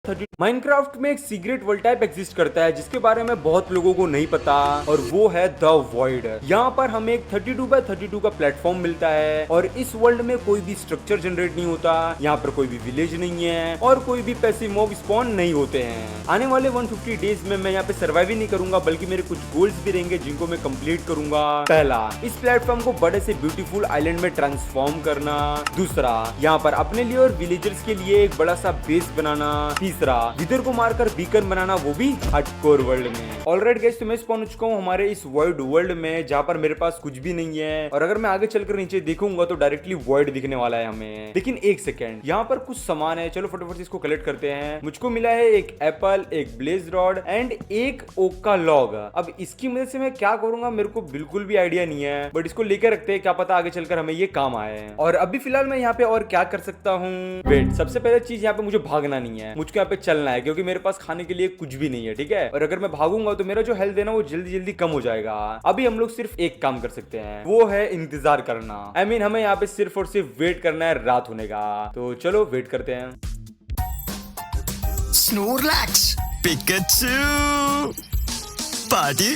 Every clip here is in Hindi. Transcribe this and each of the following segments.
माइनक्राफ्ट में एक सीक्रेट वर्ल्ड टाइप एग्जिस्ट करता है जिसके बारे में बहुत लोगों को नहीं पता और वो है द वॉइड। यहाँ पर हमें एक 32 बाय 32 का प्लेटफॉर्म मिलता है और इस वर्ल्ड में कोई भी स्ट्रक्चर जनरेट नहीं होता। यहाँ पर कोई भी विलेज नहीं है और कोई भी पैसिव मॉब स्पॉन नहीं होते हैं। आने वाले 150 डेज में मैं यहाँ पे सर्वाइव ही नहीं करूंगा बल्कि मेरे कुछ गोल्स भी रहेंगे जिनको मैं कंप्लीट करूंगा। पहला, इस प्लेटफॉर्म को बड़े से ब्यूटीफुल आइलैंड में ट्रांसफॉर्म करना। दूसरा, यहाँ पर अपने लिए और विलेजर्स के लिए एक बड़ा सा बेस बनाना। तीसरा, विदर को मारकर बीकन बनाना, वो भी हार्डकोर वर्ल्ड में। ऑलराइट गाइस, तो मैं पहुंच चुका हूँ हमारे इस वॉइड वर्ल्ड में जहाँ पर मेरे पास कुछ भी नहीं है और अगर मैं आगे चलकर नीचे देखूंगा तो डायरेक्टली वॉइड दिखने वाला है हमें। लेकिन एक सेकेंड, यहाँ पर कुछ सामान है, चलो फटाफट इसको कलेक्ट करते हैं। मुझको मिला है एक एप्पल, एक ब्लेज रॉड एंड एक ओक का लॉग। अब इसकी मदद से मैं क्या करूंगा मेरे को बिल्कुल भी आइडिया नहीं है, बट इसको लेकर रखते हैं, क्या पता आगे चलकर हमें ये काम आए। और अभी फिलहाल मैं यहाँ पे और क्या कर सकता हूँ? वेट, सबसे पहले चीज यहाँ पे मुझे भागना नहीं है, मुझको यहाँ पे चलना है क्योंकि मेरे पास खाने के लिए कुछ भी नहीं है, ठीक है। और अगर मैं भागूंगा तो मेरा जो हेल्थ है ना वो जल्दी जल्दी कम हो जाएगा। अभी हम लोग सिर्फ एक काम कर सकते हैं, वो है इंतजार करना। I mean, हमें यहाँ पे सिर्फ और सिर्फ वेट करना है रात होने का। तो चलो वेट करते हैं। Snorlax, Pikachu, Party.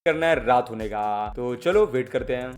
करना है रात होने का, तो चलो वेट करते हैं।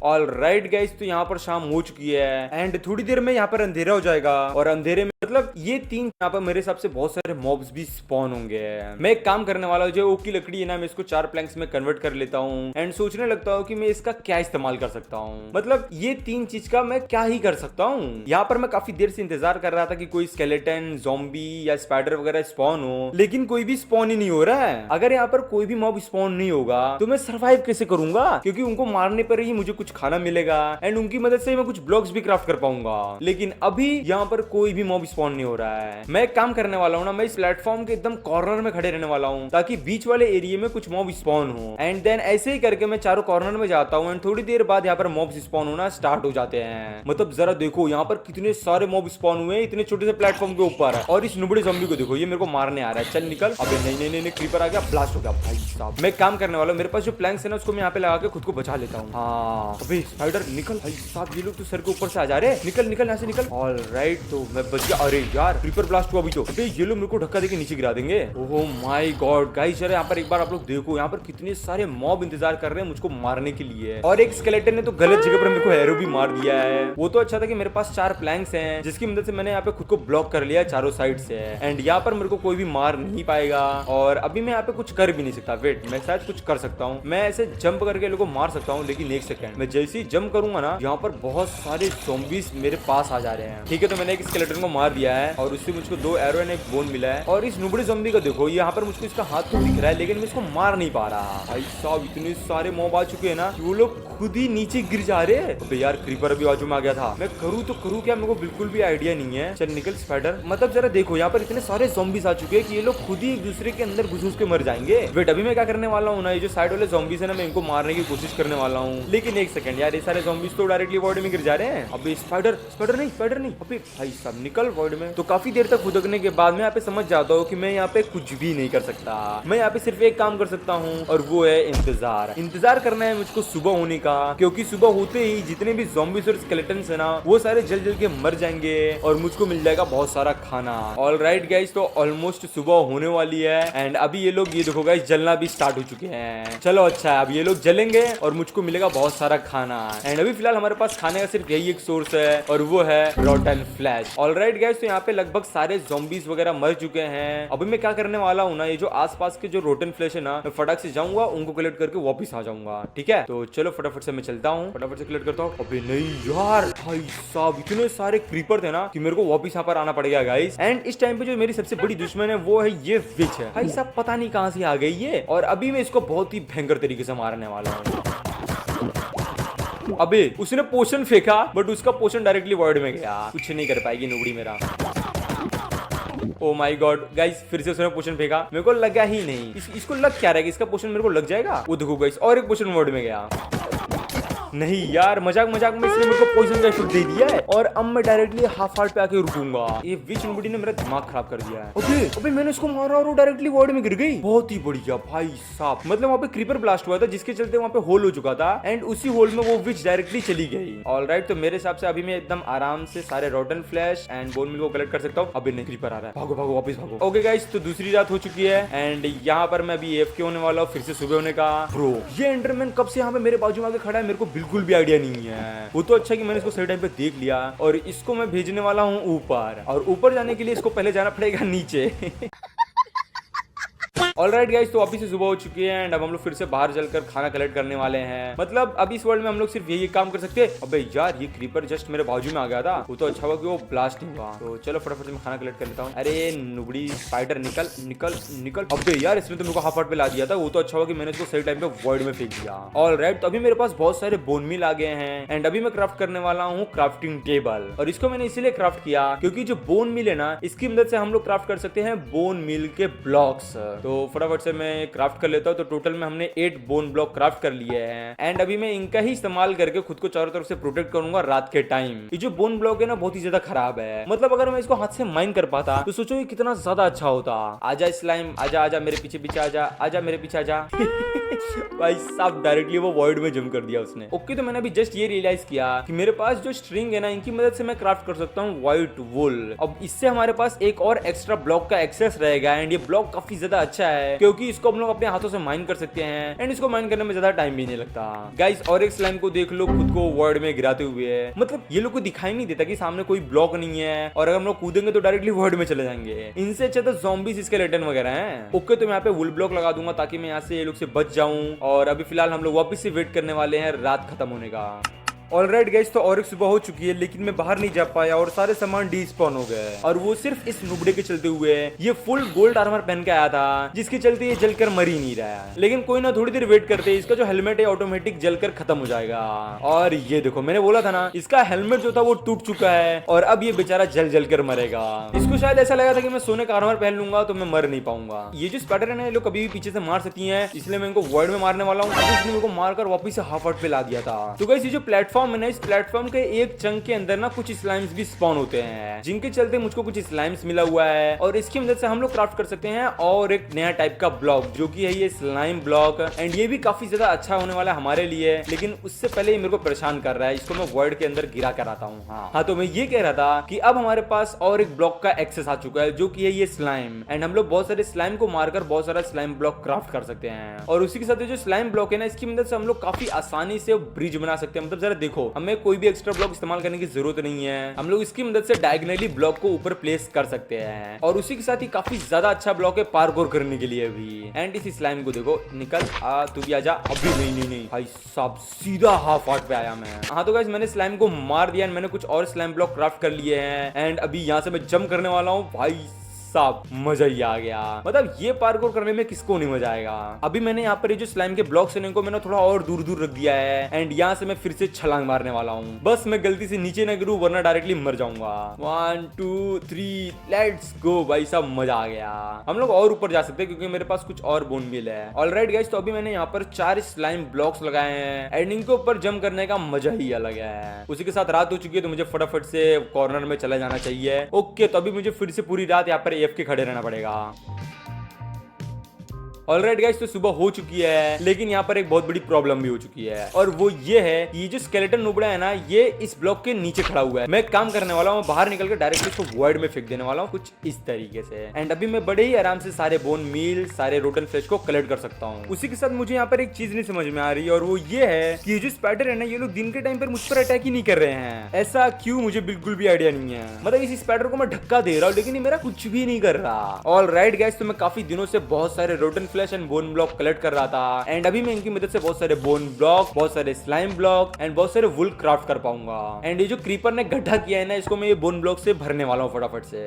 ऑल राइट गाइस, तो यहाँ पर शाम हो चुकी है एंड थोड़ी देर में यहाँ पर अंधेरा हो जाएगा और अंधेरे में मतलब ये तीन यहाँ पर मेरे हिसाब से बहुत सारे मॉब्स भी स्पॉन होंगे। मैं एक काम करने वाला हूँ, जो ओक की लकड़ी है ना, मैं इसको 4 प्लैंक्स में कन्वर्ट कर लेता हूँ एंड सोचने लगता हूँ कि मैं इसका क्या इस्तेमाल कर सकता हूँ। मतलब ये 3 चीज का मैं क्या ही कर सकता हूँ। यहाँ पर मैं काफी देर से इंतजार कर रहा था कि कोई स्केलेटन, ज़ॉम्बी या स्पाइडर वगैरह स्पॉन हो, लेकिन कोई भी स्पॉन ही नहीं हो रहा है। अगर यहाँ पर कोई भी मॉब स्पॉन नहीं होगा तो मैं सर्वाइव कैसे करूंगा, क्योंकि उनको मारने पर ही मुझे कुछ खाना मिलेगा एंड उनकी मदद से मैं कुछ ब्लॉक्स भी क्राफ्ट कर पाऊंगा। लेकिन अभी यहाँ पर कोई भी मॉब स्पॉन नहीं हो रहा है। मैं एक काम करने वाला हूँ ना, मैं इस प्लेटफॉर्म के एकदम कॉर्नर में खड़े रहने वाला हूँ ताकि बीच वाले एरिया में कुछ मॉब स्पॉन हो एंड देन ऐसे ही करके मैं चारों कॉर्नर में जाता हूँ एंड थोड़ी देर बाद यहाँ पर मॉब स्पॉन होना स्टार्ट हो जाते हैं। मतलब जरा देखो यहाँ पर कितने सारे मॉब स्पॉन हुए इतने छोटे से प्लेटफॉर्म के ऊपर, और इस नुबड़े ज़ॉम्बी को देखो, ये मेरे को मारने आ रहा है। चल निकल। अबे नहीं नहीं नहीं, क्रीपर आ गया, ब्लास्ट हो गया भाई साहब। मैं काम करने वाला हूँ, मेरे पास जो प्लैंक्स है ना उसको मैं यहाँ पे लगा के खुद को बचा लेता हूँ। हाँ अबे स्पाइडर निकल भाई साहब, ये लोग तो सर के ऊपर से आ जा रहे हैं। निकल निकल यहाँ से निकल। ऑल राइट, तो मैं बच गया। अरे यार क्रीपर ब्लास्ट हुआ अभी तो। अबे ये लोग मेरे को धक्का देके नीचे गिरा देंगे। ओह माय गॉड गाइस, यार यहाँ पर एक बार आप लोग देखो, यहाँ पर कितने सारे मॉब इंतजार कर रहे हैं मुझको मारने के लिए। और एक स्केलेटन ने तो गलत जगह पर मेरे को एरो भी मार दिया है। वो तो अच्छा था कि मेरे पास 4 प्लैंक्स हैं जिसकी मदद से मैंने यहाँ पे खुद को ब्लॉक कर लिया चारों साइड से एंड यहाँ पर मेरे को कोई भी मार नहीं पाएगा। और अभी मैं यहाँ पे कुछ कर भी नहीं सकता। वेट, मैं शायद कुछ कर सकता हूँ, मैं ऐसे जंप करके लोगों को मार सकता हूँ, लेकिन एक सेकंड, मैं जैसे ही जंप करूंगा ना यहाँ पर बहुत सारे ज़ॉम्बीज मेरे पास आ जा रहे हैं। ठीक है, तो मैंने एक स्केलेटन को मार दिया है और उससे मुझको 2 एरो एंड एक बोन मिला है। और इस नुबड़े ज़ॉम्बी को देखो, यहाँ पर मुझको इसका हाथ तो दिख रहा है लेकिन मैं इसको मार नहीं पा रहा। भाई साहब इतने सारे मॉब आ चुके हैं ना, वो लोग खुद ही नीचे गिर जा रहे हैं। अबे यार क्रीपर भी बाजू में आ गया था, मैं करूँ तो करूँ क्या, मेरे को बिल्कुल भी आइडिया नहीं है। चल निकल स्पाइडर। मतलब जरा देखो यहाँ पर इतने सारे ज़ॉम्बीज आ चुके हैं कि ये लोग खुद ही एक दूसरे के अंदर घुस के मर जाएंगे। वेट, अभी मैं क्या करने वाला हूँ ना, ये जो साइड वाले ज़ॉम्बीज है ना, मैं इनको मारने की कोशिश करने वाला हूँ। लेकिन एक सेकंड यार, ये सारे ज़ॉम्बीज तो डायरेक्टली वॉइड में गिर जा रहे हैं। अबे स्पाइडर नहीं। अबे भाई साहब निकल वॉइड में। तो काफी देर तक फुदकने के बाद मैं यहाँ पे समझ जाता हूँ कि मैं यहाँ पे कुछ भी नहीं कर सकता। मैं यहाँ पे सिर्फ एक काम कर सकता हूँ और वो है इंतजार करना है मुझको सुबह होने का, क्योंकि सुबह होते ही जितने भी ज़ॉम्बीज और स्केलेटन्स है ना वो सारे जल जल के मर जाएंगे और मुझको मिल जाएगा बहुत सारा खाना। ऑल राइट गाइस, तो ऑलमोस्ट सुबह होने वाली है एंड अभी ये लोग, ये देखो गाइस, जलना भी स्टार्ट हो चुके हैं। चलो अच्छा है, अब ये लोग जलेंगे और मुझको मिलेगा बहुत सारा खाना एंड अभी फिलहाल हमारे पास खाने का सिर्फ यही एक सोर्स है और वो है रॉटन फ्लैश। ऑलराइट गाइस, तो यहाँ पे लगभग सारे ज़ॉम्बीज वगैरह मर चुके हैं। अभी मैं क्या करने वाला हूँ ना, ये जो आसपास के जो रोटन फ्लैश है ना, मैं फटाक से जाऊंगा, उनको कलेक्ट करके वापस आ जाऊंगा। ठीक है, तो चलो फटाफट से मैं चलता हूँ, फटाफट से कलेक्ट करता हूँ। अबे नहीं यार भाई साहब, इतने सारे क्रीपर थे ना कि मेरे को वापस यहाँ पर आना पड़ेगा गाइस। एंड इस टाइम पे जो मेरी सबसे बड़ी दुश्मन है वो है ये विच है। भाई साहब पता नहीं कहाँ से आ गई ये, और अभी मैं इसको बहुत ही भयंकर तरीके से मारने वाला हूँ। अबे उसने पोशन फेंका बट उसका पोशन डायरेक्टली वॉइड में गया, कुछ नहीं कर पाएगी नुबड़ी मेरा। ओ माय गॉड गाइस, फिर से उसने पोशन फेंका, मेरे को लगा ही नहीं। इसको लग क्या रहा है, इसका पोशन मेरे को लग जाएगा। वो देखो गाइस, और एक पोशन वॉइड में गया। नहीं यार, मजाक मजाक में इसने मेरे को पॉइजन का शॉट दे दिया है और अब मैं डायरेक्टली हाफ हार्ट पे आके रुकूंगा। ये विच नुबड़ी ने मेरा दिमाग खराब कर दिया है। अबे मैंने उसको मारा और वो डायरेक्टली वॉइड में गिर गई। बहुत ही बढ़िया भाई साहब, मतलब वहाँ पे क्रीपर ब्लास्ट हुआ था जिसके चलते वहाँ पे होल हो चुका था एंड उसी होल में वो विच डायरेक्टली चली गई। ऑलराइट, तो मेरे हिसाब से अभी मैं एकदम आराम से सारे rotten flash and bone meal को कलेक्ट कर सकता हूँ। अभी नहीं, क्रीपर आ रहा है, भागो भागो वापस भागो। ओके गाइस, तो दूसरी रात हो चुकी है एंड यहाँ पर मैं अभी AFK होने वाला हूँ, फिर से सुबह होने का। ब्रो ये एंडरमैन कब से यहाँ पे मेरे बाजू में आके खड़ा है मेरे को बिल्कुल भी आइडिया नहीं है। वो तो अच्छा कि मैंने इसको सही टाइम पे देख लिया और इसको मैं भेजने वाला हूँ ऊपर, और ऊपर जाने के लिए इसको पहले जाना पड़ेगा नीचे। ऑलराइट गाइस, तो अभी से सुबह हो चुकी है एंड अब हम लोग फिर से बाहर चलकर खाना कलेक्ट करने वाले हैं। मतलब अब इस वर्ल्ड में हम लोग सिर्फ यही काम कर सकते हैं। अबे यार, ये क्रीपर जस्ट मेरे बाजू में आ गया था, वो तो अच्छा हुआ कि वो ब्लास्ट नहीं हुआ। तो चलो फटाफट से मैं खाना कलेक्ट कर लेता हूँ। अरे नुबड़ी स्पाइडर, निकल निकल निकल। अबे यार, इसने तो मेरे को हाफ हार्ट पे ला दिया था, वो तो अच्छा हुआ कि मैंने इसको सही टाइम पे वॉइड में फेंक दिया। ऑलराइट, तो अभी मेरे पास बहुत सारे बोन मिल आ गए हैं एंड अभी मैं क्राफ्ट करने वाला हूँ क्राफ्टिंग टेबल। और इसको मैंने इसीलिए क्राफ्ट किया क्योंकि जो बोन मिल है ना, इसकी मदद से हम लोग क्राफ्ट कर सकते हैं बोन मिल के ब्लॉक्स। तो फटाफट से मैं क्राफ्ट कर लेता हूँ। तो टोटल में हमने 8 बोन ब्लॉक क्राफ्ट कर लिए हैं एंड अभी मैं इनका ही इस्तेमाल करके खुद को चारों तरफ से प्रोटेक्ट करूंगा रात के टाइम। ये जो बोन ब्लॉक है ना, बहुत ही ज्यादा खराब है। मतलब अगर मैं इसको हाथ से माइन कर पाता तो सोचो ये कितना ज्यादा अच्छा होता। आजा स्लाइम, आजा आजा मेरे पीछे पीछे आजा, आजा मेरे पीछे आजा। भाई साहब, डायरेक्टली वो वॉइड में जंप कर दिया उसने। ओके, तो मैंने अभी जस्ट ये रियलाइज किया कि मेरे पास जो स्ट्रिंग है ना, इनकी मदद से मैं क्राफ्ट कर सकता हूँ व्हाइट वुल। अब इससे हमारे पास एक और एक्स्ट्रा ब्लॉक का एक्सेस रहेगा एंड ये ब्लॉक काफी ज्यादा अच्छा है क्योंकि इसको हम लोग अपने हाथों से माइन कर सकते हैं एंड इसको माइन करने में ज्यादा टाइम भी नहीं लगता। गाइस, और एक स्लाइम को देख लो खुद को वर्ल्ड में गिराते हुए। मतलब ये लोग को दिखाई नहीं देता कि सामने कोई ब्लॉक नहीं है और अगर हम लोग कूदेंगे तो डायरेक्टली वर्ल्ड में चले जाएंगे। इनसे अच्छा तो ज़ॉम्बीज़, स्केलेटन वगैरह हैं। ओके, तो मैं यहाँ पे वुल ब्लॉक लगा दूंगा ताकि मैं यहाँ से ये लोग से बच जाऊं। और अभी फिलहाल हम लोग वापस से वेट करने वाले हैं रात खत्म होने का। ऑलराइट गाइस, तो और एक सुबह हो चुकी है लेकिन मैं बाहर नहीं जा पाया और सारे सामान डिस्पॉन हो गए और वो सिर्फ इस नुबड़े के चलते हुए। ये फुल गोल्ड आर्मर पहन के आया था जिसके चलते ये जलकर मर ही नहीं रहा है। लेकिन कोई ना, थोड़ी देर वेट करते इसका जो हेलमेट है ऑटोमेटिक जलकर खत्म हो जाएगा। और ये देखो, मैंने बोला था ना, इसका हेलमेट जो था वो टूट चुका है और अब ये बेचारा जल जल कर मरेगा। इसको शायद ऐसा लगा था कि मैं सोने का आर्मर पहन लूंगा तो मैं मर नहीं पाऊंगा। ये जो स्पाइडर है ना, ये लोग कभी भी पीछे से मार सकती है, इसलिए मैं इनको वर्ल्ड में मारने वाला हूँ। इसने मेरे को मारकर वापस से हाफ हार्ट पे ला दिया था। तो गाइस, ये जो प्लेटफॉर्म है ना, इस प्लेटफॉर्म के एक चंक के अंदर ना कुछ स्लाइम्स भी स्पॉन होते हैं जिनके चलते मुझको कुछ स्लाइम्स मिला हुआ है और इसकी मदद से हम लोग क्राफ्ट कर सकते हैं और एक नया टाइप का ब्लॉक जो कि है ये स्लाइम ब्लॉक। एंड ये भी काफी ज्यादा अच्छा होने वाला है हमारे लिए, लेकिन उससे पहले ये मेरे को परेशान कर रहा है। इसको मैं वर्ल्ड के अंदर गिरा कर आता हूँ। हाँ, तो मैं ये कह रहा था कि अब हमारे पास और एक ब्लॉक का एक्सेस आ चुका है जो कि है ये स्लाइम। एंड हम लोग बहुत सारे स्लाइम को मारकर बहुत सारा स्लाइम ब्लॉक क्राफ्ट कर सकते हैं और उसी के साथ जो स्लाइम ब्लॉक है ना, इसकी मदद से हम लोग काफी आसानी से ब्रिज बना सकते हैं। मतलब जरा देखो, हमें कोई भी एक्स्ट्रा ब्लॉक इस्तेमाल करने की जरूरत नहीं है। हम लोग इसकी मदद से डायगोनली ब्लॉक को ऊपर प्लेस कर सकते हैं और उसी के साथ ही काफी ज्यादा अच्छा ब्लॉक है पार्कोर करने के लिए भी। एंड इस स्लाइम को देखो, निकल आ, तू भी आजा। अभी नहीं भाई साहब, सीधा हाफ हार्ट पे आया मैं। हाँ, तो गाइस, मैंने स्लाइम को मार दिया एंड मैंने कुछ और स्लाइम ब्लॉक क्राफ्ट कर लिए हैं एंड अभी यहाँ से मैं जंप करने वाला हूँ। भाई साहब, मजा ही आ गया। मतलब ये पार्कोर करने में किसको नहीं मजा आएगा। अभी मैंने यहाँ पर ये जो स्लाइम के ब्लॉक्स हैं इनको मैंने थोड़ा और दूर दूर रख दिया है एंड यहाँ से मैं फिर से छलांग मारने वाला हूँ। बस मैं गलती से नीचे न गिरूं वरना डायरेक्टली मर जाऊंगा। 1 2 3 लेट्स गो। भाई साहब, मजा आ गया। हम लोग और ऊपर जा सकते हैं क्योंकि मेरे पास कुछ और बोन मिल है। ऑलराइट गाइस, तो अभी मैंने यहाँ पर 4 स्लाइम ब्लॉक्स लगाए हैं एंड इनके ऊपर जंप करने का मजा ही अलग है। उसी के साथ रात हो चुकी है तो मुझे फटाफट से कॉर्नर में चला जाना चाहिए। ओके, तो अभी मुझे फिर से पूरी रात यहाँ पर AFK खड़े रहना पड़ेगा। ऑलराइट गाइस, तो सुबह हो चुकी है लेकिन यहाँ पर एक बहुत बड़ी प्रॉब्लम भी हो चुकी है और वो ये है कि ये जो स्केलेटन नुबड़ा है ना, ये इस ब्लॉक के नीचे खड़ा हुआ है। मैं एक काम करने वाला हूँ, बाहर निकल कर डायरेक्टली इसको वॉइड में फेंक देने वाला हूँ कुछ इस तरीके से। एंड अभी मैं बड़े ही आराम से सारे बोन मील, सारे रोटन फ्लेश को कलेक्ट कर सकता हूँ। उसी के साथ मुझे यहाँ पर एक चीज नहीं समझ में आ रही और वो ये है कि ये जो स्पाइडर है ना, ये लोग दिन के टाइम पर मुझ पर अटैक ही नहीं कर रहे हैं। ऐसा क्यों, मुझे बिल्कुल भी आइडिया नहीं है। मतलब इस स्पाइडर को मैं धक्का दे रहा हूँ लेकिन ये मेरा कुछ भी नहीं कर रहा। ऑलराइट गाइस, तो मैं काफी दिनों से बहुत सारे rotten flesh and bone block collect कर रहा था एंड अभी मैं इनकी मदद से बहुत सारे बोन ब्लॉक, बहुत सारे स्लाइम ब्लॉक एंड बहुत सारे वुल क्राफ्ट कर पाऊंगा। एंड ये जो क्रीपर ने गड्ढा किया है ना, इसको मैं ये बोन ब्लॉक से भरने वाला हूँ फटाफट से।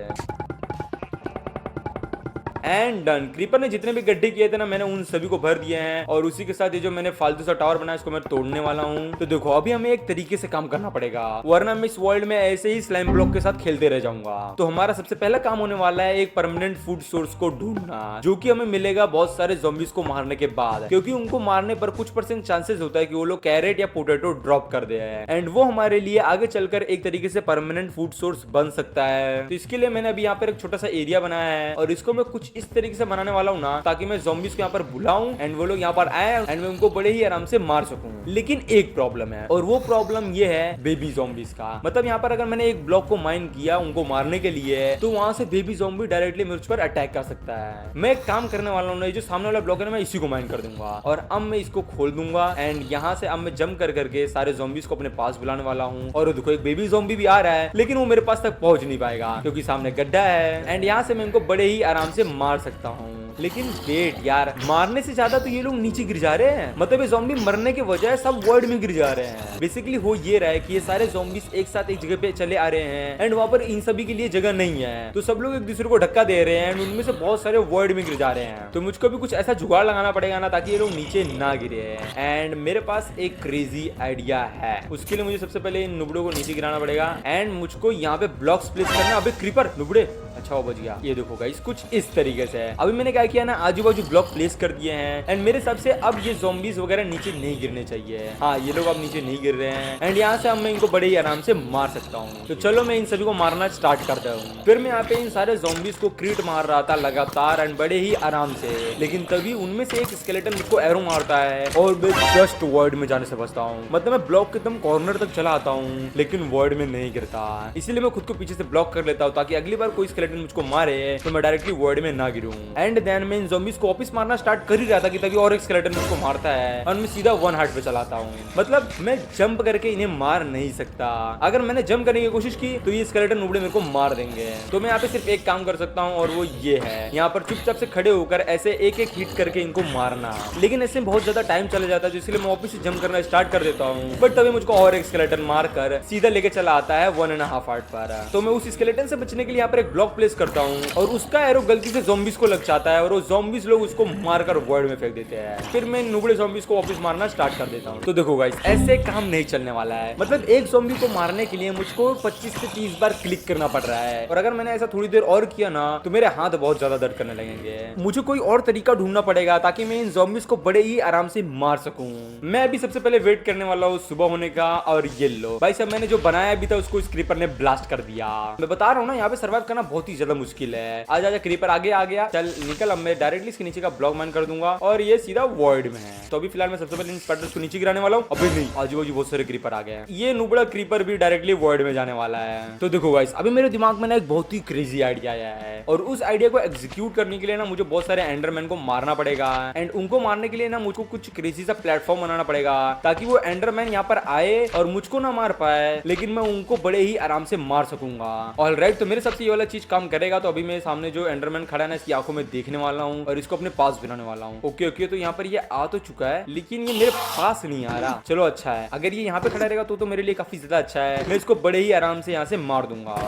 And done. क्रीपर ने जितने भी गड्ढे किए थे ना, मैंने उन सभी को भर दिए हैं और उसी के साथ ये जो मैंने फालतू सा टावर बनाया इसको मैं तोड़ने वाला हूँ। तो देखो अभी हमें एक तरीके से काम करना पड़ेगा, वरना मैं इस वर्ल्ड में ऐसे ही स्लाइम ब्लॉक के साथ खेलते रह जाऊंगा। तो हमारा सबसे पहला काम होने वाला है एक परमानेंट फूड सोर्स को ढूंढना, जो कि हमें मिलेगा बहुत सारे ज़ॉम्बीज को मारने के बाद, क्योंकि उनको मारने पर कुछ % चांसेस होता है कि वो लोग कैरेट या पोटैटो ड्रॉप कर दे एंड वो हमारे लिए आगे चलकर एक तरीके से परमानेंट फूड सोर्स बन सकता है। तो इसके लिए मैंने अभी यहाँ पर एक छोटा सा एरिया बनाया है और इसको मैं कुछ इस तरीके से बनाने वाला हूँ ना, ताकि मैं ज़ॉम्बीज को यहाँ पर बुलाऊं एंड वो लोग यहाँ पर आए एंड मैं उनको बड़े ही आराम से मार सकूं। लेकिन एक प्रॉब्लम है और वो प्रॉब्लम ये है बेबी ज़ॉम्बीज का। मतलब यहाँ पर अगर मैंने एक ब्लॉक को माइन किया उनको मारने के लिए, तो वहां से बेबी ज़ॉम्बी डायरेक्टली मुझ पर अटैक कर सकता है। मैं एक काम करने वाला हूँ, जो सामने वाला ब्लॉक है ना, मैं इसी को माइन कर दूंगा और अब मैं इसको खोल दूंगा एंड यहाँ से अब मैं जंप कर करके सारे ज़ॉम्बीज को अपने पास बुलाने वाला हूँ। और देखो एक बेबी ज़ॉम्बी भी आ रहा है, लेकिन वो मेरे पास तक पहुंच नहीं पाएगा क्योंकि सामने गड्ढा है एंड यहाँ से मैं इनको बड़े ही आराम से मार सकता हूँ। लेकिन वेट यार, मारने से ज्यादा तो ये लोग नीचे गिर जा रहे हैं। मतलब ये ज़ॉम्बी मरने के बजाय सब वर्ल्ड में गिर जा रहे हैं। बेसिकली हो ये रहा है कि ये सारे ज़ॉम्बीज एक साथ एक जगह पे चले आ रहे हैं एंड वहाँ पर इन सभी के लिए जगह नहीं है, तो सब लोग एक दूसरे को धक्का दे रहे हैं एंड उनमें से बहुत सारे वर्ल्ड में गिर जा रहे हैं। तो मुझको भी कुछ ऐसा जुगाड़ लगाना पड़ेगा ना, ताकि ये लोग नीचे ना गिरे। एंड मेरे पास एक क्रेजी आइडिया है। उसके लिए मुझे सबसे पहले इन नुबड़ों को नीचे गिराना पड़ेगा एंड मुझको यहाँ पे ब्लॉक्स प्लेस करना। अबे क्रीपर नुबड़े, अच्छा वो बच गया। ये देखो गाइस कुछ इस तरीके से अभी मैंने क्या किया ना, आजू बाजू ब्लॉक प्लेस कर दिए हैं एंड मेरे हिसाब से अब ये ज़ॉम्बीज वगैरह नीचे नहीं गिरने चाहिए। हाँ ये लोग अब नीचे नहीं गिर रहे हैं एंड यहाँ से अब मैं इनको बड़े ही आराम से मार सकता हूँ। तो चलो मैं इन सभी को मारना स्टार्ट करता हूँ। फिर मैं यहाँ पे इन सारे ज़ॉम्बीज को क्रीट मार रहा था लगातार एंड बड़े ही आराम से, लेकिन तभी उनमें से एक स्केलेटन मुझको एरो मारता है और मैं जस्ट वर्ल्ड में जाने से बचता हूँ। मतलब मैं ब्लॉक के एकदम कॉर्नर तक चला आता हूँ लेकिन वर्ल्ड में नहीं गिरता, इसीलिए मैं खुद को पीछे से ब्लॉक कर लेता हूँ ताकि अगली बार कोई स्केलेटन मुझको मारे तो मैं डायरेक्टली वर्ल्ड में ना गिरूं। एंड देन मैं इन ज़ॉम्बीज को वापस मारना स्टार्ट कर ही रहा था कि तभी और एक स्केलेटन मुझको मारता है और मैं सीधा 1 हार्ट पे चलाता हूँ। मतलब मैं जंप करके इन्हें मार नहीं सकता। अगर मैंने जंप करने की कोशिश की तो ये स्केलेटन नुबड़े मेरे को मार देंगे। तो मैं यहाँ पे सिर्फ एक काम कर सकता हूँ और वो ये है, यहाँ पर चुपचाप से खड़े होकर ऐसे एक एक हिट करके इनको मारना। लेकिन ऐसे बहुत ज्यादा टाइम चला जाता है, इसलिए मैं वापस से जंप करना स्टार्ट कर देता हूँ। बट तभी मुझको और एक स्केलेटन मार कर सीधा लेके चला आता है 1.5 हार्ट पर। तो मैं उस स्केलेटन से बचने के लिए यहाँ पर एक ब्लॉक प्लेस करता हूँ और उसका एरो गलती से ज़ॉम्बीज को लग जाता है और वो ज़ॉम्बीज लोग उसको मारकर वर्ल्ड में फेंक देते हैं। फिर मैं नुबड़े ज़ॉम्बीज को वापस मारना स्टार्ट कर देता हूँ। तो देखो गाइस ऐसे काम नहीं चलने वाला है। मतलब एक ज़ॉम्बी को मारने के लिए मुझको 25 से 30 बार क्लिक करना पड़ रहा है और अगर मैंने ऐसा थोड़ी देर और किया ना तो मेरे हाथ बहुत ज्यादा दर्द करने लगेंगे। मुझे कोई और तरीका ढूंढना पड़ेगा ताकि मैं इन ज़ॉम्बीज को बड़े ही आराम से मार सकूं। मैं अभी सबसे पहले वेट करने वाला हूँ सुबह होने का और ये लो भाई साहब, मैंने जो बनाया अभी था उसको इस क्रीपर ने ब्लास्ट कर दिया। मैं बता रहा हूँ ना, यहाँ पे सर्वाइव करना बहुत ही ज्यादा मुश्किल है। आजा आजा क्रीपर आगे आ गया, चल निकल। अब मैं डायरेक्टली इसके नीचे का ब्लॉक माइन कर दूंगा और ये सीधा वर्ल्ड में है। तो अभी फिलहाल मैं सबसे पहले इन स्पाइडर्स को नीचे गिराने वाला हूँ। अभी नहीं, आजू बाजू बहुत सारे क्रीपर आ गए हैं। ये नुबड़ा क्रीपर भी डायरेक्टली वर्ल्ड में जाने वाला है। तो देखो गाइस अभी मेरे दिमाग में ना एक बहुत ही क्रेजी आइडिया आया है और उस आइडिया को एग्जीक्यूट करने के लिए ना मुझे बहुत सारे एंडरमैन को मारना पड़ेगा एंड उनको मारने के लिए ना मुझको कुछ क्रेजी सा प्लेटफॉर्म बनाना पड़ेगा ताकि वो एंडरमैन यहाँ पर आए और मुझको ना मार पाए, लेकिन मैं उनको बड़े ही आराम से मार सकूंगा। ऑलराइट, तो मेरे सबसे ये वाला चीज काम करेगा। तो अभी मेरे सामने जो एंडरमैन खड़ा है ना, इसकी आंखों में देखने वाला हूँ और इसको अपने पास बुलाने वाला हूँ। ओके ओके, तो यहाँ पर ये आ तो चुका है लेकिन ये मेरे पास नहीं आ रहा। चलो अच्छा है, अगर ये यहाँ पे खड़ा रहेगा तो मेरे लिए काफी ज्यादा अच्छा है। मैं इसको बड़े ही आराम से यहाँ से मार दूंगा।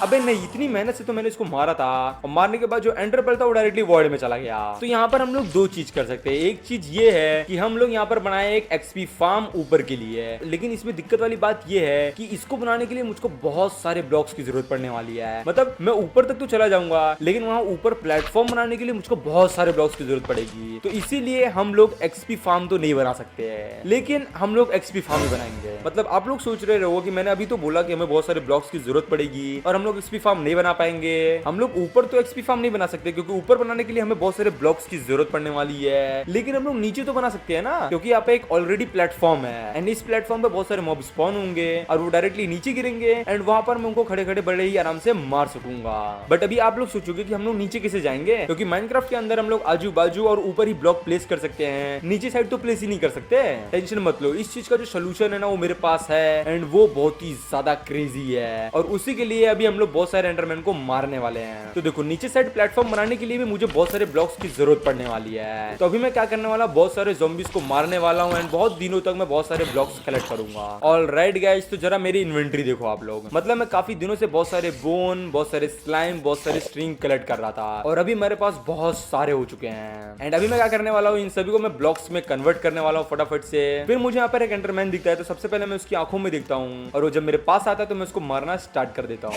अबे नहीं, इतनी मेहनत से तो मैंने इसको मारा था और मारने के बाद जो एंडर पर्ल था वो डायरेक्टली वर्ल्ड में चला गया। तो यहाँ पर हम लोग दो चीज कर सकते हैं। एक चीज ये है कि हम लोग यहाँ पर बनाए एक एक्सपी फार्म ऊपर के लिए, लेकिन इसमें दिक्कत वाली बात ये है कि इसको बनाने के लिए मुझको बहुत सारे ब्लॉक्स की जरूरत पड़ने वाली है। मतलब मैं ऊपर तक तो चला जाऊंगा लेकिन वहाँ ऊपर प्लेटफॉर्म बनाने के लिए मुझको बहुत सारे ब्लॉक्स की जरूरत पड़ेगी। तो इसीलिए हम लोग एक्सपी फार्म तो नहीं बना सकते हैं, लेकिन हम लोग एक्सपी फार्म ही बनाएंगे। मतलब आप लोग सोच रहे हो कि मैंने अभी तो बोला कि हमें बहुत सारे ब्लॉक्स की जरूरत पड़ेगी और हम लोग एक्सपी फार्म नहीं बना पाएंगे। हम लोग ऊपर तो एक्सपी फार्म नहीं बना सकते क्योंकि ऊपर बनाने के लिए हमें बहुत सारे ब्लॉक्स की जरूरत पड़ने वाली है, लेकिन हम लोग नीचे तो बना सकते हैं ना, क्योंकि यहाँ पे एक ऑलरेडी प्लेटफॉर्म है एंड इस प्लेटफॉर्म पे बहुत सारे मॉब स्पॉन होंगे और वो डायरेक्टली नीचे गिरेंगे एंड वहां पर मैं उनको खड़े खड़े बड़े ही आराम से मार सकूंगा। बट अभी आप लोग सोचोगे कि हम लोग नीचे कैसे जाएंगे, क्योंकि माइनक्राफ्ट के अंदर हम लोग आजू बाजू और ऊपर ही ब्लॉक प्लेस कर सकते हैं, नीचे साइड तो प्लेस ही नहीं कर सकते। टेंशन मत लो, इस चीज का जो सोल्यूशन है ना वो मेरे पास है एंड वो बहुत ही ज्यादा क्रेजी है और उसी के लिए अभी हम लोग लोग बहुत सारे एंडरमैन को मारने वाले हैं। तो देखो नीचे साइड प्लेटफॉर्म बनाने के लिए भी मुझे बहुत सारे ब्लॉक्स की जरूरत पड़ने वाली है। तो अभी मैं क्या करने वाला, बहुत सारे ज़ॉम्बीज को मारने वाला हूँ एंड बहुत दिनों तक मैं बहुत सारे ब्लॉक्स कलेक्ट करूंगा। ऑलराइट गाइस, तो जरा मेरी इन्वेंटरी देखो आप लोग। मतलब मैं काफी दिनों से बहुत सारे बोन, बहुत सारे स्लाइम, बहुत सारे स्ट्रिंग कलेक्ट कर रहा था और अभी मेरे पास बहुत सारे हो चुके हैं। एंड अभी मैं क्या करने वाला हूँ, इन सभी को मैं ब्लॉक्स में कन्वर्ट करने वाला हूँ फटाफट से। फिर मुझे यहाँ पर एक एंडरमैन दिखता है, तो सबसे पहले मैं उसकी आंखों में देखता हूँ और वो जब मेरे पास आता है तो मैं उसको मारना स्टार्ट कर देता हूँ।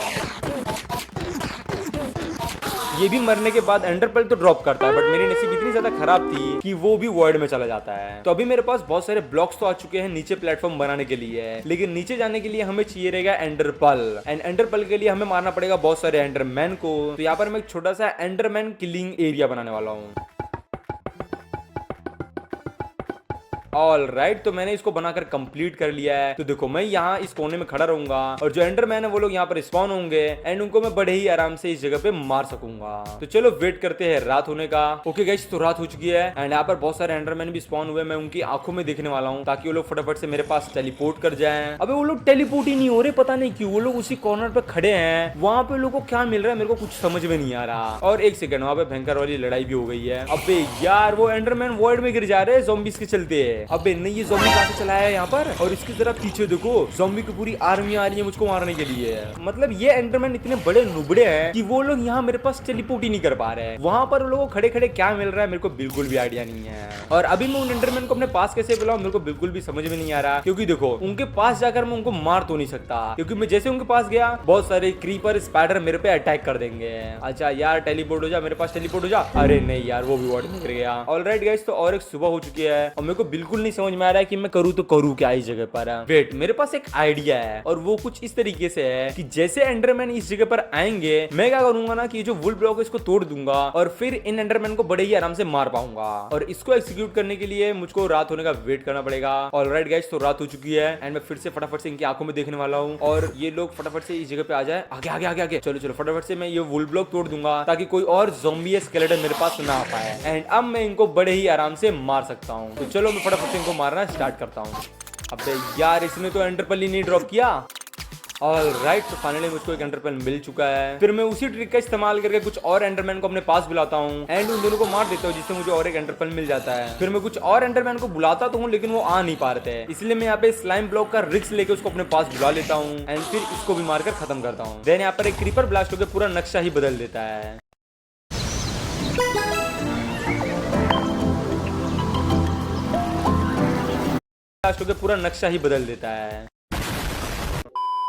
ये भी मरने के बाद एंडर पर्ल तो ड्रॉप करता है, बट मेरी नसीब इतनी ज्यादा खराब थी कि वो भी वॉइड में चला जाता है। तो अभी मेरे पास बहुत सारे ब्लॉक्स तो आ चुके हैं नीचे प्लेटफॉर्म बनाने के लिए, लेकिन नीचे जाने के लिए हमें चाहिए रहेगा ender pearl. And ender pearl के लिए हमें मारना पड़ेगा बहुत सारे एंडरमैन को। तो यहाँ पर मैं एक छोटा सा एंडरमैन किलिंग एरिया बनाने वाला हूँ। ऑलराइट, तो मैंने इसको बनाकर कंप्लीट कर लिया है। तो देखो मैं यहाँ इस कोने में खड़ा रहूंगा और जो एंडरमैन है वो लोग यहाँ पर स्पॉन होंगे एंड उनको मैं बड़े ही आराम से इस जगह पे मार सकूंगा। तो चलो वेट करते हैं रात होने का। ओके गाइस, तो रात हो चुकी है एंड यहाँ पर बहुत सारे एंडरमैन भी स्पॉन हुए। मैं उनकी आंखों में देखने वाला हूँ ताकि वो लोग फटाफट से मेरे पास टेलीपोर्ट कर जाए। अबे वो लोग टेलीपोर्ट ही नहीं हो रहे, पता नहीं क्यों। वो लोग उसी कॉर्नर पे खड़े हैं, वहां पे लोगों को क्या मिल रहा है मेरे को कुछ समझ में नहीं आ रहा। और एक सेकंड, वहां पे भयंकर वाली लड़ाई भी हो गई है। अबे यार, वो एंडरमैन वॉइड में गिर जा रहे हैं ज़ॉम्बीज के चलते। अबे नहीं, ये ज़ॉम्बी कहां से चला है यहाँ पर, और इसकी जरा पीछे देखो, ज़ॉम्बी की पूरी आर्मी आ रही है मुझको मारने के लिए। मतलब ये एंडरमैन इतने बड़े नुबड़े हैं कि वो लोग यहाँ मेरे पास टेलीपोर्ट ही नहीं कर पा रहे हैं। वहां पर लोगों को खड़े खड़े क्या मिल रहा है मेरे को बिल्कुल भी आइडिया नहीं है। और अभी मैं उन एंडरमैन को अपने पास कैसे बुलाऊं मेरे को बिल्कुल भी समझ में नहीं आ रहा, क्योंकि देखो उनके पास जाकर मैं उनको मार तो नहीं सकता, क्योंकि मैं जैसे उनके पास गया बहुत सारे क्रीपर स्पाइडर मेरे पे अटैक कर देंगे। अच्छा यार, टेलीपोर्ट हो जा, मेरे पास टेलीपोर्ट हो जा। अरे नहीं यार, वो भी वॉर्ड में गिर गया। ऑलराइट गाइस, तो और एक सुबह हो चुकी है और मेरे को बिल्कुल नहीं समझ में आ रहा है कि मैं करूँ तो करूँ क्या इस जगह पर। वेट, मेरे पास एक आइडिया है और वो कुछ इस तरीके से है कि जैसे एंडरमैन इस जगह पर आएंगे, मैं क्या करूंगा ना कि जो वुल ब्लॉक है इसको तोड़ दूंगा और फिर इन एंडरमैन को बड़े ही आराम से मार पाऊंगा। और इसको एग्जीक्यूट करने के लिए मुझको रात होने का वेट करना पड़ेगा। ऑलराइट गाइस, तो रात हो चुकी है एंड मैं फिर से फटाफट से इनकी आंखों में देखने वाला हूँ और ये लोग फटाफट से इस जगह पे आ जाए। आगे आगे आगे आगे, चलो चलो फटाफट से मैं ये वुल ब्लॉक तोड़ दूंगा ताकि कोई और ज़ॉम्बी स्केलेटन मेरे पास ना आ पाए एंड अब मैं इनको बड़े ही आराम से मार सकता हूँ। तो चलो मैं फटाफट से इनको मारना स्टार्ट करता हूँ। अबे यार, इसने तो एंडर पर्ल ही नहीं ड्रॉप किया। ऑलराइट, तो फाइनली मुझको एक एंडर पर्ल मिल चुका है। फिर मैं उसी ट्रिक का इस्तेमाल करके कुछ और एंडरमैन को अपने पास बुलाता हूँ एंड उन दोनों को मार देता हूँ, जिससे मुझे और एक एंडर पर्ल मिल जाता है। फिर मैं कुछ और एंडरमैन को बुलाता तो हूँ लेकिन वो आ नहीं पा रहे थे, इसलिए मैं यहाँ पे स्लाइम ब्लॉक का रिस्क लेके उसको अपने पास बुला लेता हूँ एंड फिर इसको भी मारकर खत्म करता हूँ। देन यहाँ पर एक क्रीपर ब्लास्ट होकर पूरा नक्शा ही बदल देता है। पूरा नक्शा ही बदल देता है।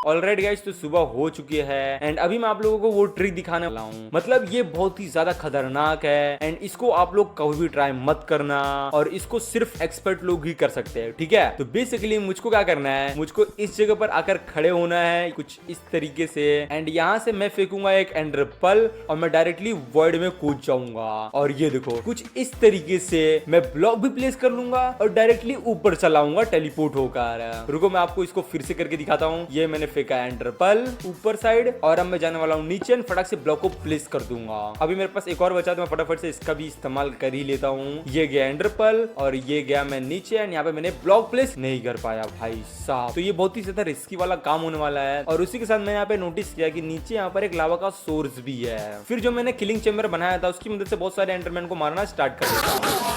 ऑलराइट गाइस, तो सुबह हो चुकी है एंड अभी मैं आप लोगों को वो ट्रिक दिखाने वाला हूँ। मतलब ये बहुत ही ज्यादा खतरनाक है एंड इसको आप लोग कभी भी ट्राई मत करना और इसको सिर्फ एक्सपर्ट लोग ही कर सकते हैं, ठीक है। तो बेसिकली मुझको क्या करना है, मुझको इस जगह पर आकर खड़े होना है कुछ इस तरीके से एंड यहाँ से मैं फेंकूंगा एक एंडर पर्ल और मैं डायरेक्टली वर्ल्ड में कूद जाऊंगा। और ये देखो कुछ इस तरीके से मैं ब्लॉक भी प्लेस कर लूंगा और डायरेक्टली ऊपर चलाऊंगा टेलीपोर्ट होकर। रुको मैं आपको इसको फिर से करके दिखाता हूँ। ये मैंने फेंका एंडर पर्ल ऊपर साइड और अब मैं जाने वाला हूँ नीचे एंड फटाक से ब्लॉक को प्लेस कर दूंगा। अभी मेरे पास एक और बचा तो मैं फटाफट से इसका भी इस्तेमाल कर ही लेता हूँ। ये गया एंडर पर्ल और ये गया मैं नीचे एंड यहाँ पे मैंने ब्लॉक प्लेस नहीं कर पाया भाई साहब। तो ये बहुत ही ज्यादा रिस्की वाला काम होने वाला है और उसी के साथ मैंने यहाँ पे नोटिस किया कि नीचे यहाँ पर एक लावा का सोर्स भी है। फिर जो मैंने किलिंग चेम्बर बनाया था उसकी मदद से बहुत सारे एंडरमैन को मारना स्टार्ट कर देता हूँ।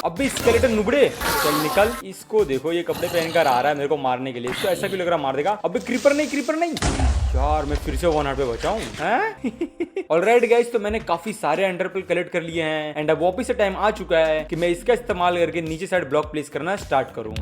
अब भी स्केलेटन नुबड़े, चल निकल। इसको देखो, ये कपड़े पहनकर आ रहा है मेरे को मारने के लिए। इसको ऐसा क्यों लग रहा मार देगा। अबे क्रीपर नहीं, क्रीपर नहीं यार, मैं फिर से 1 हार्ट पे बचाऊं हैं। ऑलराइट गाइस, तो मैंने काफी सारे एंडर पर्ल कलेक्ट कर लिए हैं एंड अब वापस से टाइम आ चुका है कि मैं इसका इस्तेमाल करके नीचे साइड ब्लॉक प्लेस करना स्टार्ट करूं।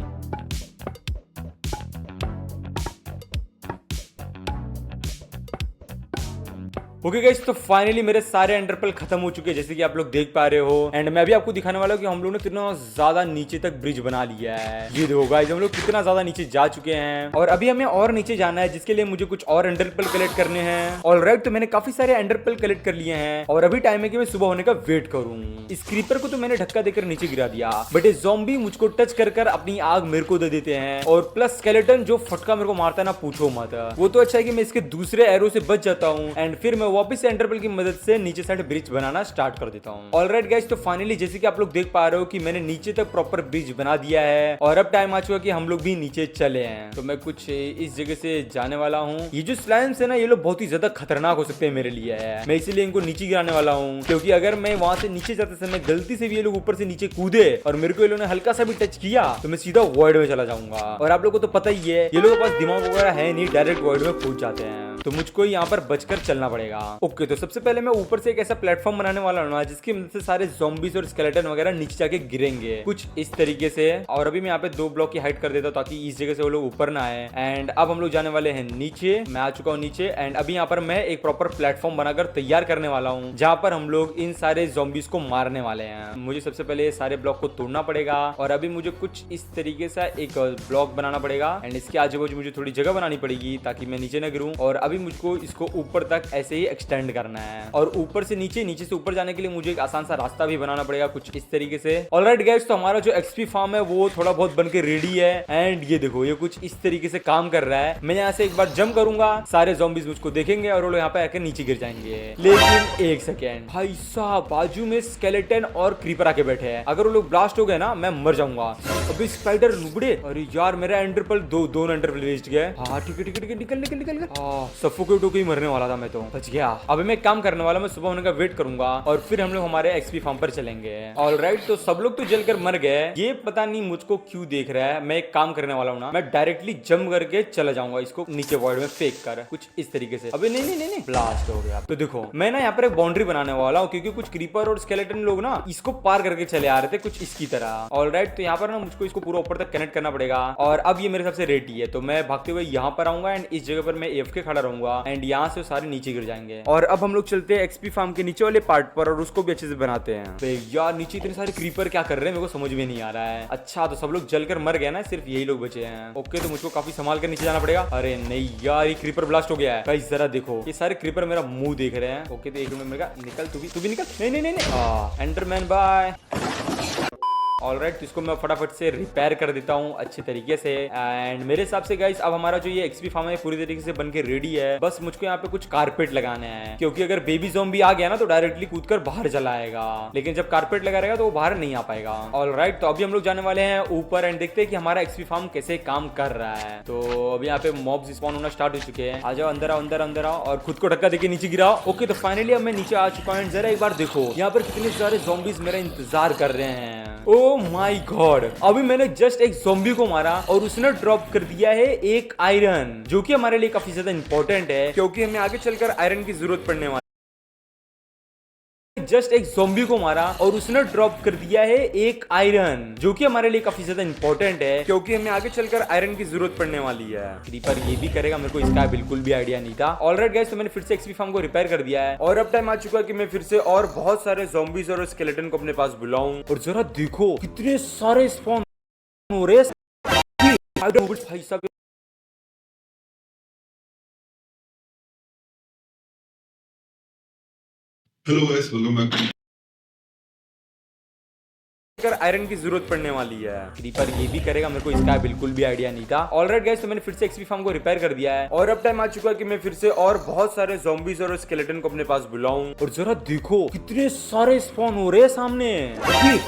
ओके गाइस, तो फाइनली मेरे सारे एंडर पर्ल खत्म हो चुके हैं जैसे कि आप लोग देख पा रहे हो एंड मैं भी आपको दिखाने वाला हूँ कि हम लोगों ने कितना ज्यादा नीचे तक ब्रिज बना लिया है। ये देखो गाइस, हम लोग कितना ज्यादा नीचे जा चुके हैं और अभी हमें और नीचे जाना है जिसके लिए मुझे कुछ और एंडर पर्ल कलेक्ट करने हैं। ऑलराइट, तो मैंने काफी सारे एंडर पर्ल कलेक्ट कर लिए हैं और अभी टाइम है कि मैं सुबह होने का वेट करूँ। इस क्रीपर को तो मैंने धक्का देकर नीचे गिरा दिया, बट ये ज़ॉम्बी मुझको टच कर अपनी आग मेरे को दे देते हैं और प्लस स्केलेटन जो फटका मेरे को मारता है ना पूछो मत। वो तो अच्छा है कि मैं इसके दूसरे एरो से बच जाता हूँ एंड फिर मैं वापस एंडरपेल की मदद से नीचे साइड ब्रिज बनाना स्टार्ट कर देता हूँ। ऑलराइट गाइस, तो फाइनली जैसे कि आप लोग देख पा रहे हो कि मैंने नीचे तक प्रॉपर ब्रिज बना दिया है और अब टाइम आ चुका कि हम लोग भी नीचे चले हैं। तो मैं कुछ इस जगह से जाने वाला हूँ। ये जो स्लाइम्स है ना, ये लोग बहुत ही ज्यादा खतरनाक हो सकते हैं मेरे लिए है। मैं इसीलिए इनको नीचे गिराने वाला हूँ, क्योंकि अगर मैं वहां से नीचे जाते समय गलती से भी ये लोग ऊपर से नीचे कूदे और मेरे को ये लोगों ने हल्का सा भी टच किया तो मैं सीधा वॉइड में चला जाऊंगा। और आप लोगों को तो पता ही है, ये लोगों के पास दिमाग वगैरह है नहीं, डायरेक्ट वॉइड में कूद जाते हैं। तो मुझको यहाँ पर बचकर चलना पड़ेगा। ओके, तो सबसे पहले मैं ऊपर से एक ऐसा प्लेटफॉर्म बनाने वाला हूँ जिसकी मदद से सारे ज़ॉम्बीज़ और स्केलेटन वगैरह नीचे जाके गिरेंगे कुछ इस तरीके से। और अभी मैं यहाँ पे 2 ब्लॉक की हाइट कर देता हूँ ताकि इस जगह से वो लोग ऊपर ना आए। एंड अब हम लोग जाने वाले हैं नीचे। मैं आ चुका हूँ नीचे एंड अभी यहाँ पर मैं एक प्रॉपर प्लेटफॉर्म बनाकर तैयार करने वाला हूँ जहाँ पर हम लोग इन सारे ज़ॉम्बीज़ को मारने वाले हैं। मुझे सबसे पहले सारे ब्लॉक को तोड़ना पड़ेगा और अभी मुझे कुछ इस तरीके से एक ब्लॉक बनाना पड़ेगा एंड इसके आजू बाजू मुझे थोड़ी जगह बनानी पड़ेगी ताकि मैं नीचे न गिरूं। और अभी मुझको इसको ऊपर तक ऐसे ही एक्सटेंड करना है और ऊपर से नीचे, नीचे से ऊपर जाने के लिए मुझे एक आसान सा रास्ता भी बनाना पड़ेगा कुछ इस तरीके से। ऑलराइट गाइस, तो हमारा जो एक्सपी फार्म है वो थोड़ा बहुत बनके रेडी है एंड ये देखो ये कुछ इस तरीके से काम कर रहा है। मैं यहाँ से एक बार जंप करूंगा, सारे ज़ॉम्बीज़ मुझको देखेंगे और वो लोग यहाँ पे आकर नीचे गिर जाएंगे। लेकिन एक सेकेंड, भाई साहब बाजू में स्केलेटन और क्रीपर आके बैठे हैं। अगर वो लोग ब्लास्ट हो गए ना मैं मर जाऊंगा। अभी स्पाइडर नुबड़े, अरे यार मेरा एंडरपेल दो एंडरपेल वेस्ट गए। हाँ ठीक है ठीक है, निकल निकल निकल निकल। सफोकेट होकर ही मरने वाला था मैं, तो बच गया। अभी मैं काम करने वाला, मैं सुबह होने का वेट करूंगा और फिर हम लोग हमारे एक्सपी फार्म पर चलेंगे। ऑलराइट, तो सब लोग तो जलकर मर गए। ये पता नहीं मुझको क्यों देख रहा है। मैं एक काम करने वाला हूँ ना, मैं डायरेक्टली जंप करके चला जाऊंगा इसको नीचे वॉइड में फेंक कर कुछ इस तरीके से। अबे नहीं नहीं नहीं, नहीं। ब्लास्ट हो गया। तो देखो मैं ना यहाँ पर एक बाउंड्री बनाने वाला हूँ क्योंकि कुछ क्रीपर और स्केलेटन लोग ना इसको पार करके चले आ रहे थे कुछ इसकी तरह। ऑलराइट, तो यहाँ पर ना मुझको इसको पूरा ऊपर तक कनेक्ट करना पड़ेगा और अब ये मेरे सबसे रेडी है। तो मैं भागते हुए यहाँ पर आऊंगा एंड इस जगह पर मैं AFK खड़ा रहूंगा एंड यहाँ से सारे नीचे गिर जाएंगे। और अब हम लोग चलते हैं एक्सपी फार्म के नीचे वाले पार्ट पर और उसको भी अच्छे से बनाते हैं। तो यार नीचे इतने सारे क्रीपर क्या कर रहे हैं मेरे को समझ में नहीं आ रहा है। अच्छा, तो सब लोग जलकर मर गए ना, सिर्फ यही लोग बचे हैं। ओके, तो मुझको काफी संभाल कर नीचे जाना पड़ेगा। अरे नहीं यार, ये क्रीपर ब्लास्ट हो गया है गाइस, जरा देखो ये सारे क्रीपर मेरा मुंह देख रहे हैं। ओके, तो एक मिनट मेरा निकल, तू भी निकल। नहीं नहीं नहीं नहीं, एंडरमैन बाय। ऑलराइट, तो इसको मैं फटाफट से रिपेयर कर देता हूँ अच्छे तरीके से। एंड मेरे हिसाब से गाइस अब हमारा जो ये एक्सपी फार्म है पूरी तरीके से बनके रेडी है। बस मुझको यहाँ पे कुछ कारपेट लगाने हैं क्योंकि अगर बेबी ज़ॉम्बी आ गया ना तो डायरेक्टली कूदकर बाहर चला आएगा, लेकिन जब कारपेट लगा रहेगा तो वो बाहर नहीं आ पाएगा। ऑलराइट, तो अभी हम लोग जाने वाले हैं ऊपर एंड देखते हैं कि हमारा एक्सपी फार्म कैसे काम कर रहा है। तो अभी यहाँ पे मॉब्स स्पॉन होना स्टार्ट हो चुके हैं। आ जाओ, अंदर आओ अंदर अंदर आओ और खुद को धक्का देके नीचे गिराओ। ओके, तो फाइनली अब मैं नीचे आ चुका हूँ। जरा एक बार देखो यहाँ पर कितने सारे ज़ॉम्बीज मेरा इंतजार कर रहे हैं। ओ माय गॉड, अभी मैंने जस्ट एक ज़ॉम्बी को मारा और उसने ड्रॉप कर दिया है एक आयरन, जो कि हमारे लिए काफी ज्यादा इंपॉर्टेंट है क्योंकि हमें आगे चलकर आयरन की जरूरत पड़ने वाली। जस्ट एक ज़ॉम्बी को मारा और उसने ड्रॉप कर दिया है एक आयरन, जो कि हमारे लिए काफी ज्यादा इंपॉर्टेंट है क्योंकि हमें आगे चलकर आयरन की जरूरत पड़ने वाली है। क्रीपर ये भी करेगा, मेरे को इसका बिल्कुल भी आइडिया नहीं था। ऑलराइट गाइस, तो मैंने फिर से एक्सपी फार्म को रिपेयर कर दिया है और अब टाइम आ चुका है कि मैं फिर से और बहुत सारे ज़ॉम्बीज और स्केलेटन को अपने पास बुलाऊं। और जरा देखो कितने सारे स्पॉन हो रहे हैं भाई साहब। Hello guys, welcome back. Iron की जरूरत पड़ने वाली है। क्रीपर ये भी करेगा, मेरे को इसका बिल्कुल भी आइडिया नहीं था। ऑलराइट गाइस, तो मैंने फिर से एक्सपी फार्म को रिपेयर कर दिया है और अब टाइम आ चुका है कि मैं फिर से और बहुत सारे ज़ॉम्बीज और स्केलेटन को अपने पास बुलाऊं। और जरा देखो कितने सारे स्पॉन हो रहे हैं सामने।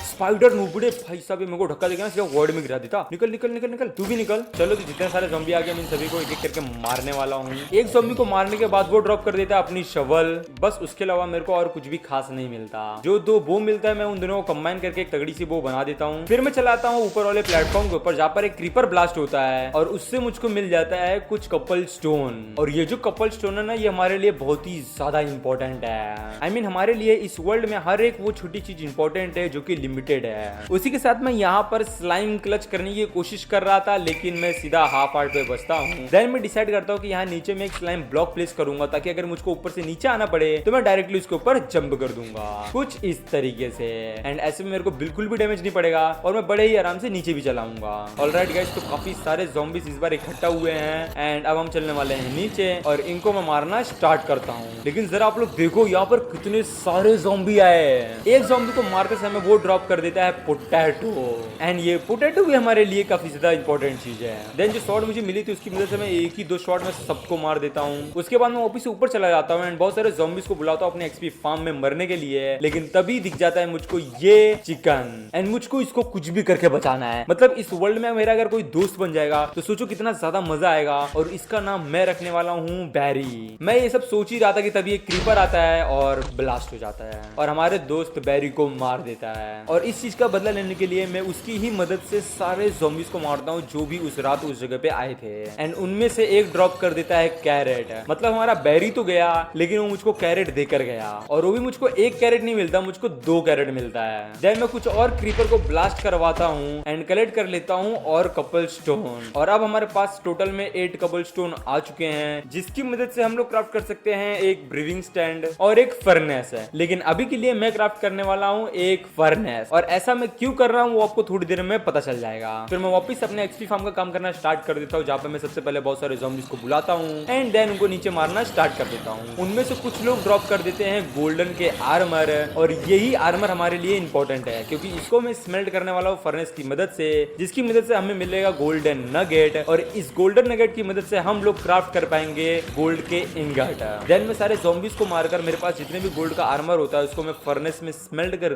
स्पाइडर नुबड़े भाई साहब, मेरे को धक्का देगा सिर्फ वर्ड में गिरा देता। निकल निकल निकल निकल, तू भी निकल। चलो, तो जितने सारे ज़ॉम्बी आ गए मैं इन सभी को एक एक करके मारने वाला हूँ। एक ज़ॉम्बी को मारने के बाद वो ड्रॉप कर देता है अपनी शवल, बस उसके अलावा मेरे को और कुछ भी खास नहीं मिलता। जो 2 बो मिलता है मैं उन दोनों को कंबाइन करके एक तगड़ी सी बो बना देता हूँ। फिर मैं चलाता हूँ ऊपर वाले प्लेटफॉर्म के ऊपर जहाँ पर एक क्रीपर ब्लास्ट होता है और उससे मुझको मिल जाता है कुछ कपल स्टोन। और ये जो कपल स्टोन है ना, ये हमारे लिए बहुत ही ज्यादा इंपॉर्टेंट है। I mean, हमारे लिए इस वर्ल्ड में हर एक वो छोटी चीज इंपॉर्टेंट है जो कि लिमिटेड है। उसी के साथ मैं यहाँ पर स्लाइम क्लच करने की कोशिश कर रहा था, लेकिन मैं सीधा हाफ आर्ट पे बचता हूँ। देन मैं डिसाइड करता हूँ कि यहाँ नीचे में एक स्लाइम ब्लॉक प्लेस करूंगा ताकि अगर मुझको ऊपर से नीचे आना पड़े तो मैं डायरेक्टली उसके ऊपर जंप कर दूंगा कुछ इस तरीके से। एंड ऐसे में मेरे को बिल्कुल भी भी डैमेज नहीं पड़ेगा और मैं बड़े ही आराम से नीचे भी चलाऊंगा। ऑलराइट गाइस, तो काफी सारे ज़ॉम्बीज इस बार इकट्ठा हुए हैं एंड अब हम चलने वाले हैं नीचे और इनको मैं मारना स्टार्ट करता हूँ। लेकिन जरा आप लोग देखो यहाँ पर कितने सारे ज़ॉम्बी आए हैं। एक ज़ॉम्बी को मारते समय वो ड्रॉप कर देता है पोटैटो एंड ये पोटैटो भी हमारे लिए काफी ज्यादा इंपॉर्टेंट चीज है। देन जो शॉट मुझे मिली थी उसकी मदद से मैं एक ही 2 शॉट में सबको मार देता हूँ। उसके बाद मैं वापस से ऊपर चला जाता हूँ एंड बहुत सारे ज़ॉम्बीज को बुलाता हूँ अपने एक्सपी फार्म में मरने के लिए। लेकिन तभी दिख जाता है मुझको ये चिकन एंड मुझको इसको कुछ भी करके बचाना है। मतलब इस वर्ल्ड में मेरा अगर कोई दोस्त बन जाएगा तो सोचो कितना ज्यादा मजा आएगा। और इसका नाम मैं रखने वाला हूँ बैरी। मैं ये सब सोच ही रहा था कि तभी एक क्रीपर आता है और ब्लास्ट हो जाता है और हमारे दोस्त बैरी को मार देता है। और इस चीज का बदला लेने के लिए मैं उसकी ही मदद से सारे ज़ॉम्बीज को मारता हूँ जो भी उस रात उस जगह पे आए थे एंड उनमें से एक ड्रॉप कर देता है कैरेट। मतलब हमारा बैरी तो गया लेकिन वो मुझको कैरेट देकर गया और वो भी मुझको एक कैरेट नहीं मिलता, मुझको 2 कैरेट मिलता है। देन मैं कुछ और क्रीपर को ब्लास्ट करवाता हूँ एंड कलेक्ट कर लेता हूँ और कपल स्टोन। और अब हमारे पास टोटल में 8 कपल स्टोन आ चुके हैं जिसकी मदद से हम लोग क्राफ्ट कर सकते हैं एक ब्रीविंग स्टैंड और एक फर्नेस है। लेकिन अभी के लिए मैं क्राफ्ट करने वाला हूँ एक फर्नेस और ऐसा मैं क्यों कर रहा हूँ वो आपको थोड़ी देर में पता चल जाएगा। फिर मैं वापस अपने एक्सपी फार्म का काम करना स्टार्ट कर देता हूँ जहाँ पे मैं सबसे पहले बहुत सारे ज़ॉम्बीज को बुलाता हूँ एंड देन उनको नीचे मारना स्टार्ट कर देता हूँ। उनमें से कुछ लोग ड्रॉप कर देते हैं गोल्डन के आर्मर और यही आर्मर हमारे लिए इंपॉर्टेंट है क्योंकि इसको मैं स्मेल्ट करने वाला हूँ फर्नेस की मदद से, जिसकी मदद से हमें मिलेगा गोल्डन नगेट और इस गोल्डन नगेट की मदद से हम लोग क्राफ्ट कर पाएंगे गोल्ड के इंगट। देन मैं सारे ज़ॉम्बीज को मारकर मेरे पास जितने भी गोल्ड का आर्मर होता है उसको मैं फर्नेस में स्मेल्ट कर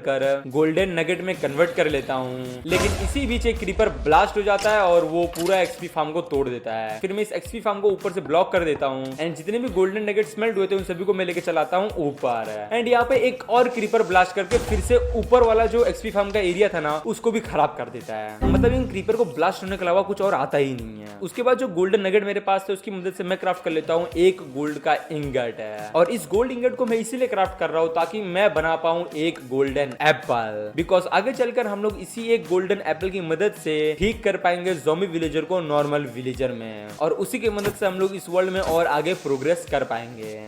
गोल्डन नगेट में कन्वर्ट कर लेता हूँ। लेकिन इसी बीच एक क्रीपर ब्लास्ट हो जाता है और वो पूरा एक्सपी फार्म को तोड़ देता है। फिर मैं इस एक्सपी फार्म को ऊपर से ब्लॉक कर देता हूँ एंड जितने भी गोल्डन नगेट स्मेल्ट हुए थे उन सभी को मैं लेके चलाता हूँ ऊपर एंड यहाँ पे एक और क्रीपर ब्लास्ट करके फिर से ऊपर वाला जो एक्सपी फार्म का एरिया था ना उसको भी खराब कर देता है। मतलब इन क्रीपर को ब्लास्ट होने के अलावा कुछ और आता ही नहीं है। उसके बाद जो गोल्डन नगेट मेरे पास थे उसकी मदद से मैं क्राफ्ट कर लेता हूँ एक गोल्ड का इंगट है और इस गोल्ड इंगट को मैं इसीलिए क्राफ्ट कर रहा हूँ ताकि मैं बना पाऊँ एक गोल्डन एप्पल। बिकॉज आगे चलकर हम लोग इसी एक गोल्डन एप्पल की मदद से ठीक कर पाएंगे ज़ॉम्बी विलेजर को नॉर्मल विलेजर में और उसी की मदद से हम लोग इस वर्ल्ड में और आगे प्रोग्रेस कर पाएंगे।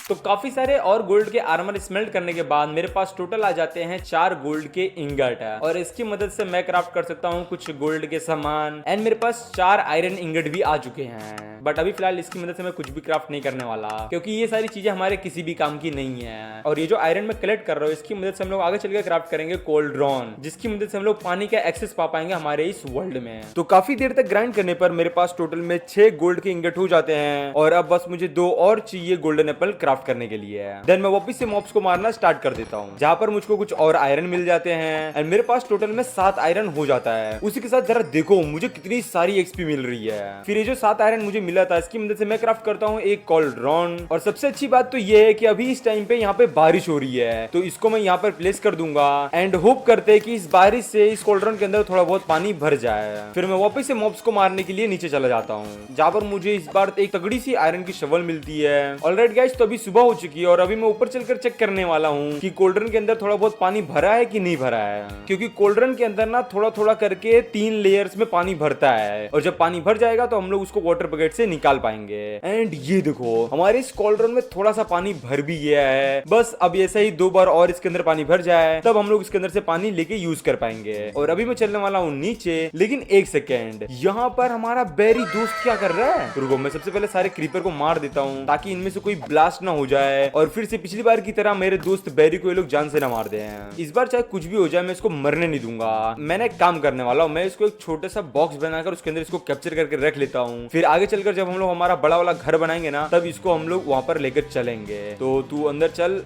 तो काफी सारे और गोल्ड के आर्मर स्मेल्ट करने के बाद मेरे पास टोटल आ जाते हैं 4 गोल्ड के इंगट और इसकी मदद से मैं क्राफ्ट कर सकता हूँ कुछ गोल्ड के सामान एंड मेरे पास 4 आयरन इंगट भी आ चुके हैं। बट अभी फिलहाल इसकी मदद से मैं कुछ भी क्राफ्ट नहीं करने वाला क्योंकि ये सारी चीजें हमारे किसी भी काम की नहीं है। और ये जो आयरन में कलेक्ट कर रहा हूँ इसकी मदद से हम लोग आगे चलकर क्राफ्ट करेंगे कोल्ड्रॉन, जिसकी मदद से हम लोग पानी का एक्सेस पा पाएंगे हमारे इस वर्ल्ड में। तो काफी देर तक ग्राइंड करने पर मेरे पास टोटल में 6 गोल्ड के इंगट हो जाते हैं और अब बस मुझे 2 और चाहिए गोल्डन एप्पल क्राफ्ट करने के लिए। देन मैं वापस से मॉब्स को मारना स्टार्ट कर देता हूँ जहाँ पर मुझको कुछ और आयरन मिल जाते हैं एंड मेरे पास टोटल में 7 आयरन हो जाता है। उसी के साथ जरा देखो मुझे कितनी सारी एक्सपी मिल रही है। फिर ये जो 7 आयरन मुझे मिला था इसकी मदद से मैं क्राफ्ट करता हूँ एक कोल्ड्रॉन और सबसे अच्छी बात तो ये है कि अभी इस टाइम पे यहाँ पे बारिश हो रही है तो इसको मैं यहाँ पर प्लेस कर दूंगा एंड होप करते हैं कि इस बारिश से इस कोल्ड्रॉन के अंदर थोड़ा बहुत पानी भर जाए। फिर मैं वापस से मॉब्स को मारने के लिए नीचे चला जाता हूँ जहाँ पर मुझे इस बार एक तगड़ी सी आयरन की शवल मिलती है। ऑलराइट गाइस, तो अभी सुबह हो चुकी है और अभी मैं ऊपर चलकर चेक करने वाला हूँ कि कोल्ड्रॉन के अंदर थोड़ा बहुत पानी भरा है कि नहीं भरा है, क्योंकि कोल्ड्रॉन के अंदर ना थोड़ा थोड़ा करके 3 लेयर्स में पानी भरता है और जब पानी भर जाएगा तो हम लोग उसको वाटर बकेट से निकाल पाएंगे। एंड ये देखो हमारे इस कोल्ड्रॉन में थोड़ा सा पानी भर भी गया है। बस अब ऐसा ही 2 बार और इसके अंदर पानी भर जाए तब हम लोग इसके अंदर से पानी लेके यूज कर पाएंगे। और अभी मैं चलने वाला हूँ नीचे, लेकिन एक सेकेंड, यहाँ पर हमारा बेरी दोस्त क्या कर रहा है? रुको, मैं सबसे पहले सारे क्रीपर को मार देता हूँ ताकि इनमें से कोई ब्लास्ट ना हो जाए और फिर से पिछली बार की तरह मेरे दोस्त बेरी को ये लोग जान से ना मार दे हैं। इस बार चाहे कुछ भी हो जाए मैं इसको मरने नहीं दूंगा। मैंने एक काम करने वाला हूँ, मैं इसको एक छोटा सा बॉक्स बनाकर उसके अंदर इसको कैप्चर करके रख लेता हूँ। फिर आगे चलकर जब हम लोग हमारा बड़ा वाला घर बनाएंगे ना तब इसको हम लोग वहां पर लेकर चलेंगे। तो तू अंदर चल।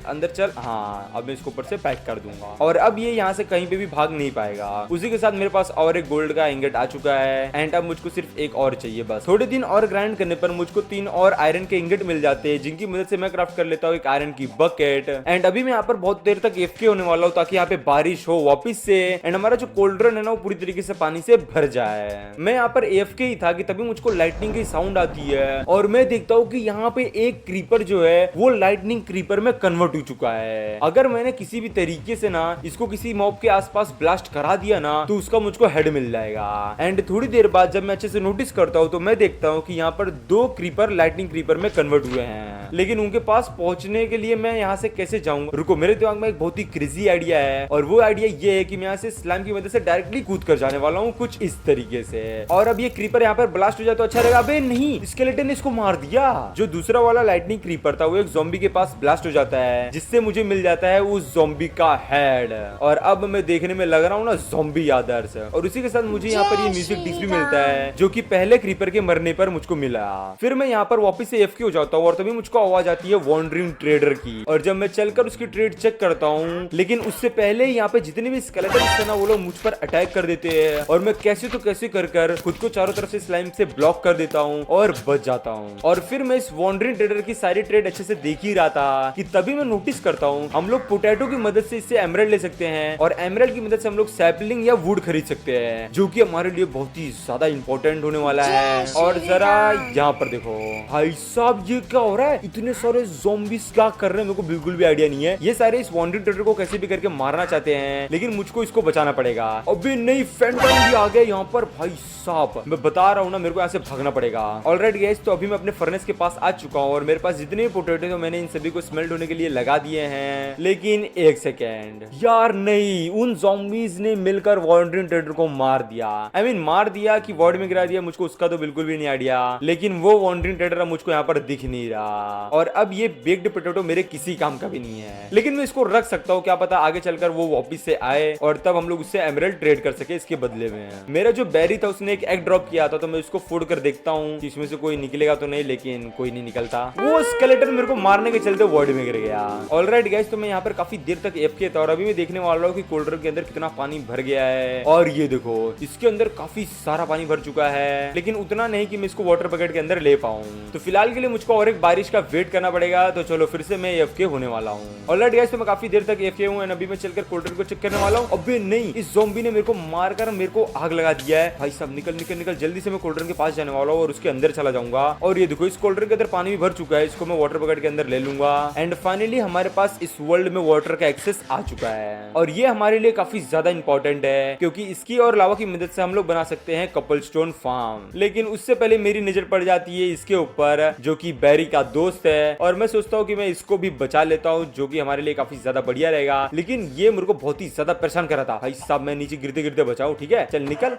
हाँ, अब मैं इसको ऊपर से पैक कर दूंगा और अब ये यहाँ से कहीं पे भी भाग नहीं पाएगा। उसी के साथ मेरे पास और एक गोल्ड का इंगट आ चुका है एंड अब मुझको सिर्फ एक और चाहिए बस। थोड़े दिन और ग्राइंड करने पर मुझको 3 और आयरन के इंगट मिल जाते हैं जिनकी मदद से मैं क्राफ्ट कर लेता हूँ एक आयरन की बकेट। एंड अभी मैं यहाँ पर बहुत देर तक एफके होने वाला हूँ ताकि यहाँ पे बारिश हो वापिस से एंड हमारा जो कोल्ड्रॉन है ना वो पूरी तरीके से पानी से भर जाए। मैं यहाँ पर एफके ही था कि तभी मुझको लाइटनिंग की साउंड आती है और मैं देखता हूँ कि यहाँ पे एक क्रीपर जो है वो लाइटनिंग क्रीपर में कन्वर्ट हो चुका है। अगर मैंने किसी भी तरीके से ना इसको किसी मॉब के आसपास ब्लास्ट करा दिया ना तो उसका मुझको हेड मिल जाएगा। एंड थोड़ी देर बाद जब मैं अच्छे से नोटिस करता हूँ तो मैं देखता हूँ कि यहाँ पर 2 क्रीपर लाइटनिंग क्रीपर में कन्वर्ट हुए हैं, लेकिन उनके पास पहुंचने के लिए मैं यहाँ से कैसे जाऊंगा? रुको, मेरे दिमाग में एक बहुत ही क्रेजी आइडिया है और वो आइडिया ये है कि मैं यहाँ से स्लाइम की मदद से डायरेक्टली कूद कर जाने वाला हूँ कुछ इस तरीके से। और अब ये क्रीपर यहाँ पर ब्लास्ट हो जाए तो अच्छा रहेगा। अबे नहीं, स्केलेटन ने इसको मार दिया। जो दूसरा वाला लाइटनिंग क्रीपर था वो एक ज़ॉम्बी के पास ब्लास्ट हो जाता है, जिससे मुझे मिल जाता है उस ज़ॉम्बी का हेड। और अब मैं देखने में लग रहा हूँ ना ज़ॉम्बी आदर्श। और उसी के साथ मुझे यहाँ पर ये म्यूजिक डिस्क भी मिलता है जो कि पहले क्रीपर के मरने पर मुझको मिला। फिर मैं यहाँ पर वापस से एफके हो जाता हूँ और तभी मुझको आवाज आती है वॉन्डरिंग ट्रेडर की। और जब मैं चलकर उसकी ट्रेड चेक करता हूँ, लेकिन उससे पहले यहाँ पे जितने भी स्केलेटन्स थे ना वो लोग मुझ पर अटैक कर देते हैं और मैं कैसे तो कैसे कर खुद को चारों तरफ से स्लाइम से ब्लॉक कर देता हूँ और बच जाता हूँ। और फिर मैं इस वॉन्डरिंग ट्रेडर की सारी ट्रेड अच्छे से देख ही रहा था कि तभी मैं नोटिस करता हूँ हम लोग पोटैटो की मदद से इससे एमराल्ड ले सकते हैं और एमराल्ड की मदद से हम लोग सैपलिंग या वुड खरीद सकते हैं, जो कि हमारे लिए बहुत ही ज्यादा इंपॉर्टेंट होने वाला है। और जरा यहाँ पर देखो भाई साहब, ये क्या हो रहा है? इतने सारे ज़ॉम्बीज़ क्या कर रहे हैं मेरे को बिल्कुल भी आइडिया नहीं है। ये सारे इस वॉन्डरिंग ट्रेडर को कैसे भी करके मारना चाहते हैं, लेकिन मुझको इसको बचाना पड़ेगा। अबे नहीं, फैंटम भी आ गए यहाँ पर। भाई साहब, मैं बता रहा हूँ ना, मेरे को यहाँ से भागना पड़ेगा। ऑलराइट गाइस, तो अभी मैं अपने फर्नेस के पास आ चुका हूँ और मेरे पास जितने भी पोटैटो थे मैंने इन सभी को स्मेल्ट होने के लिए लगा दिए हैं। लेकिन एक सेकेंड यार, नहीं, उन ज़ॉम्बीज़ ने मिलकर वॉन्डरिंग ट्रेडर को मार दिया। आई मीन मार दिया कि वॉर्ड में गिरा दिया, मुझको उसका तो बिल्कुल भी नहीं आइडिया। लेकिन वो वॉन्डरिंग ट्रेडर मुझको यहाँ पर दिख नहीं रहा और अब ये बेक्ड पोटैटो मेरे किसी काम का भी नहीं है। लेकिन मैं इसको रख सकता हूँ, क्या पता आगे चलकर वो वापस से आए और तब हम लोग उससे एमराल्ड ट्रेड कर सके इसके बदले में। मेरा जो बैरी था उसने एक एग ड्रॉप किया था, तो मैं उसको फोड़ कर देखता हूँ कि इसमें से कोई निकलेगा तो नहीं, लेकिन कोई नहीं निकलता। वो स्केलेटन मेरे को मारने के चलते वॉर्ड में गिर गया। ऑलराइट गाइस, तो मैं यहाँ पर काफी देर तक एफके था और अभी मैं देखने वाला हूँ कि कोल्ड ड्रिंक के अंदर कितना पानी भर गया है। और ये देखो, इसके अंदर काफी सारा पानी भर चुका है, लेकिन उतना नहीं कि मैं इसको वाटर बकेट के अंदर ले पाऊँ। तो फिलहाल के लिए मुझको और एक बारिश का वेट करना पड़ेगा। तो चलो फिर से मैं एफके होने वाला हूँ। ऑलराइट गाइस, तो मैं काफी देर तक एफके हूँ और अभी मैं चलकर कोल्ड ड्रिंक को चेक करने वाला हूँ। अबे नहीं, इस ज़ॉम्बी ने मेरे को मारकर मेरे को आग लगा दिया है। भाई साहब, निकल निकल निकल, जल्दी से मैं कोल्ड ड्रिंक के पास जाने वाला हूँ और उसके अंदर चला जाऊंगा। और ये देखो, इस कोल्ड ड्रिंक के अंदर पानी भी भर चुका है, इसको मैं वाटर बकेट के अंदर ले लूंगा। एंड फाइनली हमारे पास इस वर्ल्ड में वाटर का एक्सेस आ चुका है और ये हमारे लिए काफी ज्यादा इंपॉर्टेंट है, क्योंकि इसकी और लावा की मदद से हम लोग बना सकते हैं कपलस्टोन फार्म। लेकिन उससे पहले मेरी नजर पड़ जाती है इसके ऊपर, जो कि बैरी का दोस्त है, और मैं सोचता हूँ कि मैं इसको भी बचा लेता हूँ, जो कि हमारे लिए काफी ज्यादा बढ़िया रहेगा। लेकिन ये मेरे को बहुत ही ज्यादा परेशान कर रहा था। भाई साहब, मैं नीचे गिरते गिरते बचाऊं, ठीक है, चल निकल।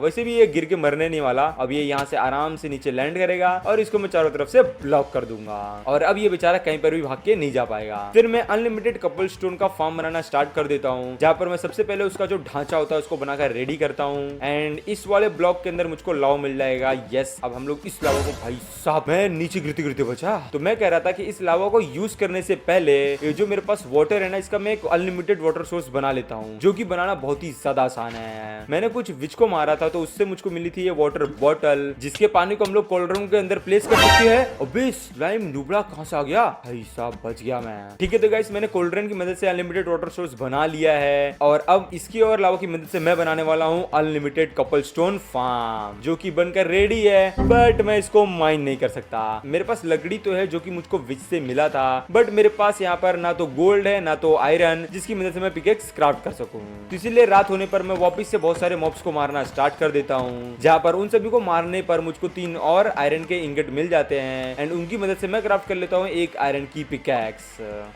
वैसे भी ये गिर के मरने नहीं वाला। अब ये यहाँ से आराम से नीचे लैंड करेगा और इसको मैं चारों तरफ से ब्लॉक कर दूंगा और अब ये बेचारा कहीं पर भी भाग के नहीं जा पाएगा। फिर मैं अनलिमिटेड कपलस्टोन का फार्म बनाना स्टार्ट कर देता हूँ, जहाँ पर मैं सबसे पहले उसका जो ढांचा होता है उसको बनाकर रेडी करता हूँ। एंड इस वाले ब्लॉक के अंदर मुझको लावा मिल जाएगा। यस, अब हम लोग इस लावा को, भाई साहब, मैं नीचे गिरते गिरते बचा। तो मैं कह रहा था कि इस लावा को यूज करने से पहले ये जो मेरे पास वाटर है ना, इसका मैं एक अनलिमिटेड वाटर सोर्स बना लेता हूँ, जो कि बनाना बहुत ही ज्यादा आसान है। मैंने कुछ विच को मारा था तो उससे मुझको मिली थी ये वाटर बॉटल, जिसके पानी को हम लोग कोल्ड ड्रिंक के अंदर प्लेस कर सकते हैं। अबे स्लाइम नुबड़ा कहां से आ गया? भाई साहब, बच गया मैं। ठीक है, तो गाइस, मैंने कोल्ड ड्रिंक की मदद से अनलिमिटेड वाटर सोर्स बना लिया है और अब इसकी और लावा की मदद से मैं बनाने वाला हूँ अनलिमिटेड कपलस्टोन फार्म, जो कि बनकर रेडी है। बट मैं इसको माइन नहीं कर सकता। मेरे पास लकड़ी तो है जो कि मुझको विच से मिला था, बट मेरे पास यहाँ पर ना तो गोल्ड है ना तो आयरन, जिसकी मदद से मैं पिकेक्स क्राफ्ट कर सकूं। तो इसीलिए रात होने पर मैं वापस से बहुत सारे मॉब्स को मारना स्टार्ट कर देता हूँ, जहाँ पर उन सभी को मारने पर मुझको 3 और आयरन के इंगट मिल जाते हैं एंड उनकी मदद से मैं क्राफ्ट कर लेता हूँ एक आयरन की पिकैक्स।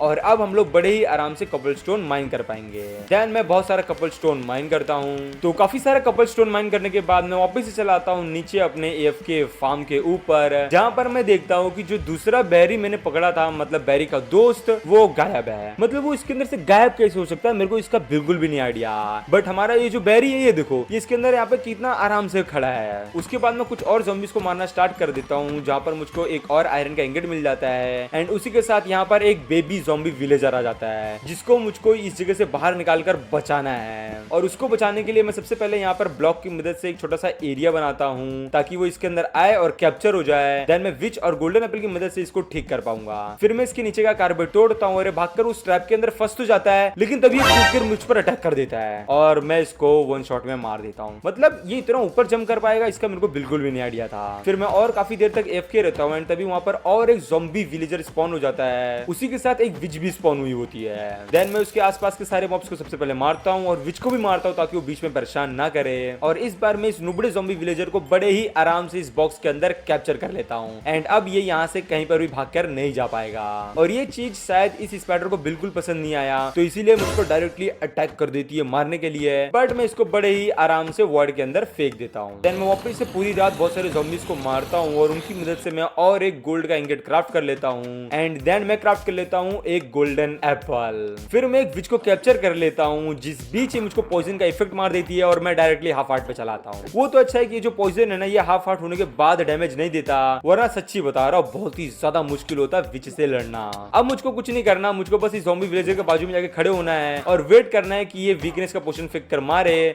और अब हम लोग बड़े ही आराम से कपलस्टोन माइन कर पाएंगे। देन मैं बहुत सारा कपलस्टोन माइन करता हूँ। तो काफी सारा कपलस्टोन माइन करने के बाद मैं वापस से चला आता हूँ नीचे अपने एएफके फार्म के ऊपर, जहाँ पर मैं देखता हूँ कि जो दूसरा बैरी मैंने पकड़ा था, मतलब बैरी का दोस्त, वो गायब है। मतलब वो इसके अंदर से गायब कैसे हो सकता है, मेरे को इसका बिल्कुल भी नहीं आइडिया। बट हमारा ये जो बैरी है, ये देखो, ये इसके अंदर यहाँ पे कितना आराम से खड़ा है। उसके बाद मैं कुछ और ज़ॉम्बीज़ को मारना स्टार्ट कर देता हूँ, जहाँ पर मुझको एक और आयरन का इंगट मिल जाता है एंड उसी के साथ यहाँ पर एक बेबी ज़ॉम्बी विलेजर आ जाता है, जिसको मुझको इस जगह से बाहर निकाल कर बचाना है। और उसको बचाने के लिए मैं सबसे पहले यहाँ पर ब्लॉक की मदद से एक छोटा सा एरिया बनाता हूँ, ताकि वो इसके अंदर आए और कैप्चर हो जाए। देन मैं विच और गोल्डन एप्पल की मदद से इसको ठीक कर पाऊंगा। फिर मैं इसके नीचे का कार्पेट तोड़ता हूँ और भागकर उस ट्रैप के अंदर फंस तो जाता है, लेकिन तभी कूदकर मुझ पर अटैक कर देता है और मैं इसको 1 शॉट में मार देता हूँ। मतलब ये इतना ऊपर जंप कर पाएगा, इसका मेरे को बिल्कुल भी नहीं आइडिया था। फिर मैं और काफी देर तक एफके रहता हूँ एंड तभी वहाँ पर और एक ज़ॉम्बी विलेजर स्पॉन हो जाता है, उसी के साथ एक विच भी स्पॉन हुई होती है। देन मैं उसके आसपास के सारे मॉब्स को सबसे पहले मारता हूँ और विच को भी मारता हूँ, ताकि वो बीच में परेशान ना करे। और इस बार मैं इस नुबड़े ज़ॉम्बी विलेजर को बड़े ही आराम से इस बॉक्स के अंदर कैप्चर कर लेता हूँ एंड अब ये यहाँ से कहीं पर भी भागकर नहीं जा पाएगा। और ये चीज शायद इस स्पाइडर को बिल्कुल पसंद नहीं आया, तो इसीलिए मुझको डायरेक्टली अटैक कर देती है मारने के लिए। बट मैं इसको बड़े ही आराम से वॉइड के अंदर फेंक देता हूँ। देन मैं वापस से पूरी रात बहुत सारे ज़ॉम्बीज को मारता हूँ और उनकी मदद से मैं और एक गोल्ड का इंगेट क्राफ्ट कर लेता हूँ। एंड देन मैं क्राफ्ट कर लेता हूँ एक गोल्डन एप्पल। फिर मैं एक विच को कैप्चर कर लेता हूँ, जिस बीच ही मुझको पॉइजन का इफेक्ट मार देती है और मैं डायरेक्टली हाफ हार्ट पे चलाता हूँ। वो तो अच्छा है कि ये जो पॉइजन है ना, ये हाफ हार्ट होने के बाद डैमेज नहीं देता, वरना सच्ची बता रहा हूँ बहुत ही ज्यादा मुश्किल होता है विच से लड़ना। अब मुझको कुछ नहीं करना, मुझको बस इस ज़ॉम्बी विलेजर के बाजू में जाके खड़े होना है और वेट करना है कि ये वीकनेस का पोशन फेंक कर मारे।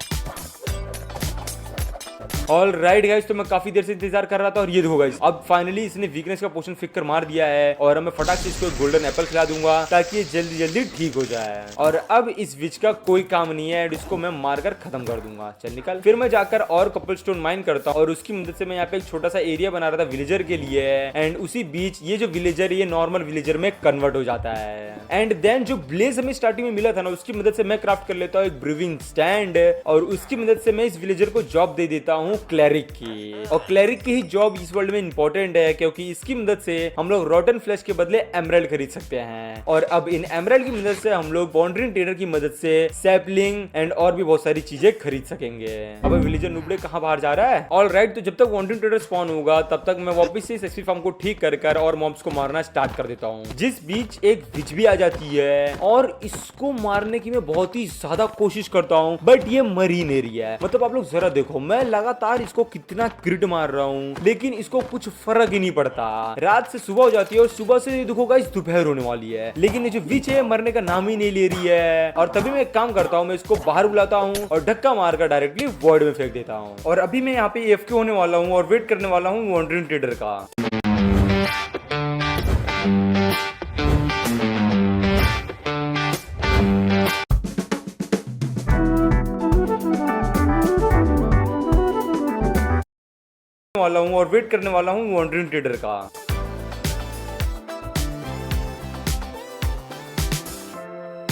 ऑल राइट गाइस, तो मैं काफी देर से इंतजार कर रहा था और ये देखो गाइस, अब फाइनली इसने वीकनेस का पोशन फेंक कर मार दिया है और मैं फटाक से इसको गोल्डन एप्पल खिला दूंगा ताकि ये जल्दी जल्दी ठीक हो जाए। और अब इस विच का कोई काम नहीं है, इसको मैं मारकर खत्म कर दूंगा। चल निकल। फिर मैं जाकर और कपल स्टोन माइन करता हूँ और उसकी मदद से मैं यहाँ पे एक छोटा सा एरिया बना रहा था विलेजर के लिए। एंड उसी बीच ये जो विलेजर ये नॉर्मल विलेजर में कन्वर्ट हो जाता है। एंड देन जो ब्लेज हमें स्टार्टिंग में मिला था ना, उसकी मदद से मैं क्राफ्ट कर लेता हूँ एक ब्रीविंग स्टैंड और उसकी मदद से मैं इस विलेजर को जॉब दे देता हूँ क्लैरिक की। और क्लैरिक की ही जॉब इस वर्ल्ड में इंपॉर्टेंट है क्योंकि इसकी मदद से हम लोग रॉटन फ्लैश के बदले एमराल्ड खरीद सकते हैं। और अब इन एमराल्ड की मदद से हम लोग बॉन्ड्रीन ट्रेडर की मदद से सैपलिंग एंड और भी बहुत सारी चीजें खरीद सकेंगे। अब विलेजर नुबड़े कहाँ बाहर जा रहा है? ऑल राइट, तो जब तक बॉन्ड्रीन ट्रेडर स्पॉन होगा तब तक मैं वापस से इस एक्सपी फार्म को ठीक कर और मॉब्स को मारना स्टार्ट कर देता हूँ। जिस बीच एक विच भी आ जाती है और इसको मारने की मैं बहुत ही ज्यादा कोशिश करता हूँ, बट ये मर ही नहीं रही है। मतलब आप लोग जरा देखो, मैं लगातार इसको कितना क्रिट मार रहा हूँ लेकिन इसको कुछ फर्क ही नहीं पड़ता। रात से सुबह हो जाती है और सुबह से देखो गाइस दोपहर होने वाली है, लेकिन ये जो विच है मरने का नाम ही नहीं ले रही है। और तभी मैं एक काम करता हूँ, मैं इसको बाहर बुलाता हूँ और धक्का मारकर डायरेक्टली वॉइड में फेंक देता हूँ। और अभी मैं यहाँ पे AFK होने वाला हूँ और वेट करने वाला हूँ वॉन्डरिंग ट्रेडर का। वाला हूँ और वेट करने वाला हूँ वॉन्डरिंग ट्रेडर का।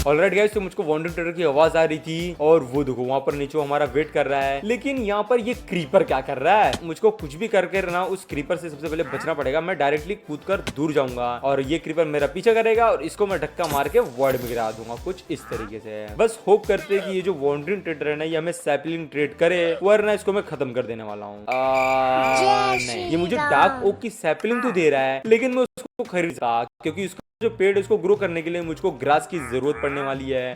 ऑलराइट गाइस, तो मुझको वॉन्डरिंग ट्रेडर की आवाज आ रही थी और वो देखो वहां पर नीचे हमारा वेट कर रहा है। लेकिन यहाँ पर ये क्रीपर क्या कर रहा है? मुझको कुछ भी करके ना उस क्रीपर से सबसे पहले बचना पड़ेगा। मैं डायरेक्टली कूदकर दूर जाऊंगा और ये क्रीपर मेरा पीछा करेगा और इसको मैं धक्का मार के वॉइड में गिरा दूंगा कुछ इस तरीके से। बस होप करते कि ये जो वॉन्डरिंग ट्रेडर है ना, ये हमें सैपलिंग ट्रेड करे, वरना इसको मैं खत्म कर देने वाला हूँ। नहीं, ये मुझे डार्क ओक की सैपलिंग तो दे रहा है लेकिन मैं उसको खरीद क्योंकि उसका जो पेड़ उसको ग्रो करने के लिए मुझको ग्रास की जरूरत पड़ने वाली है।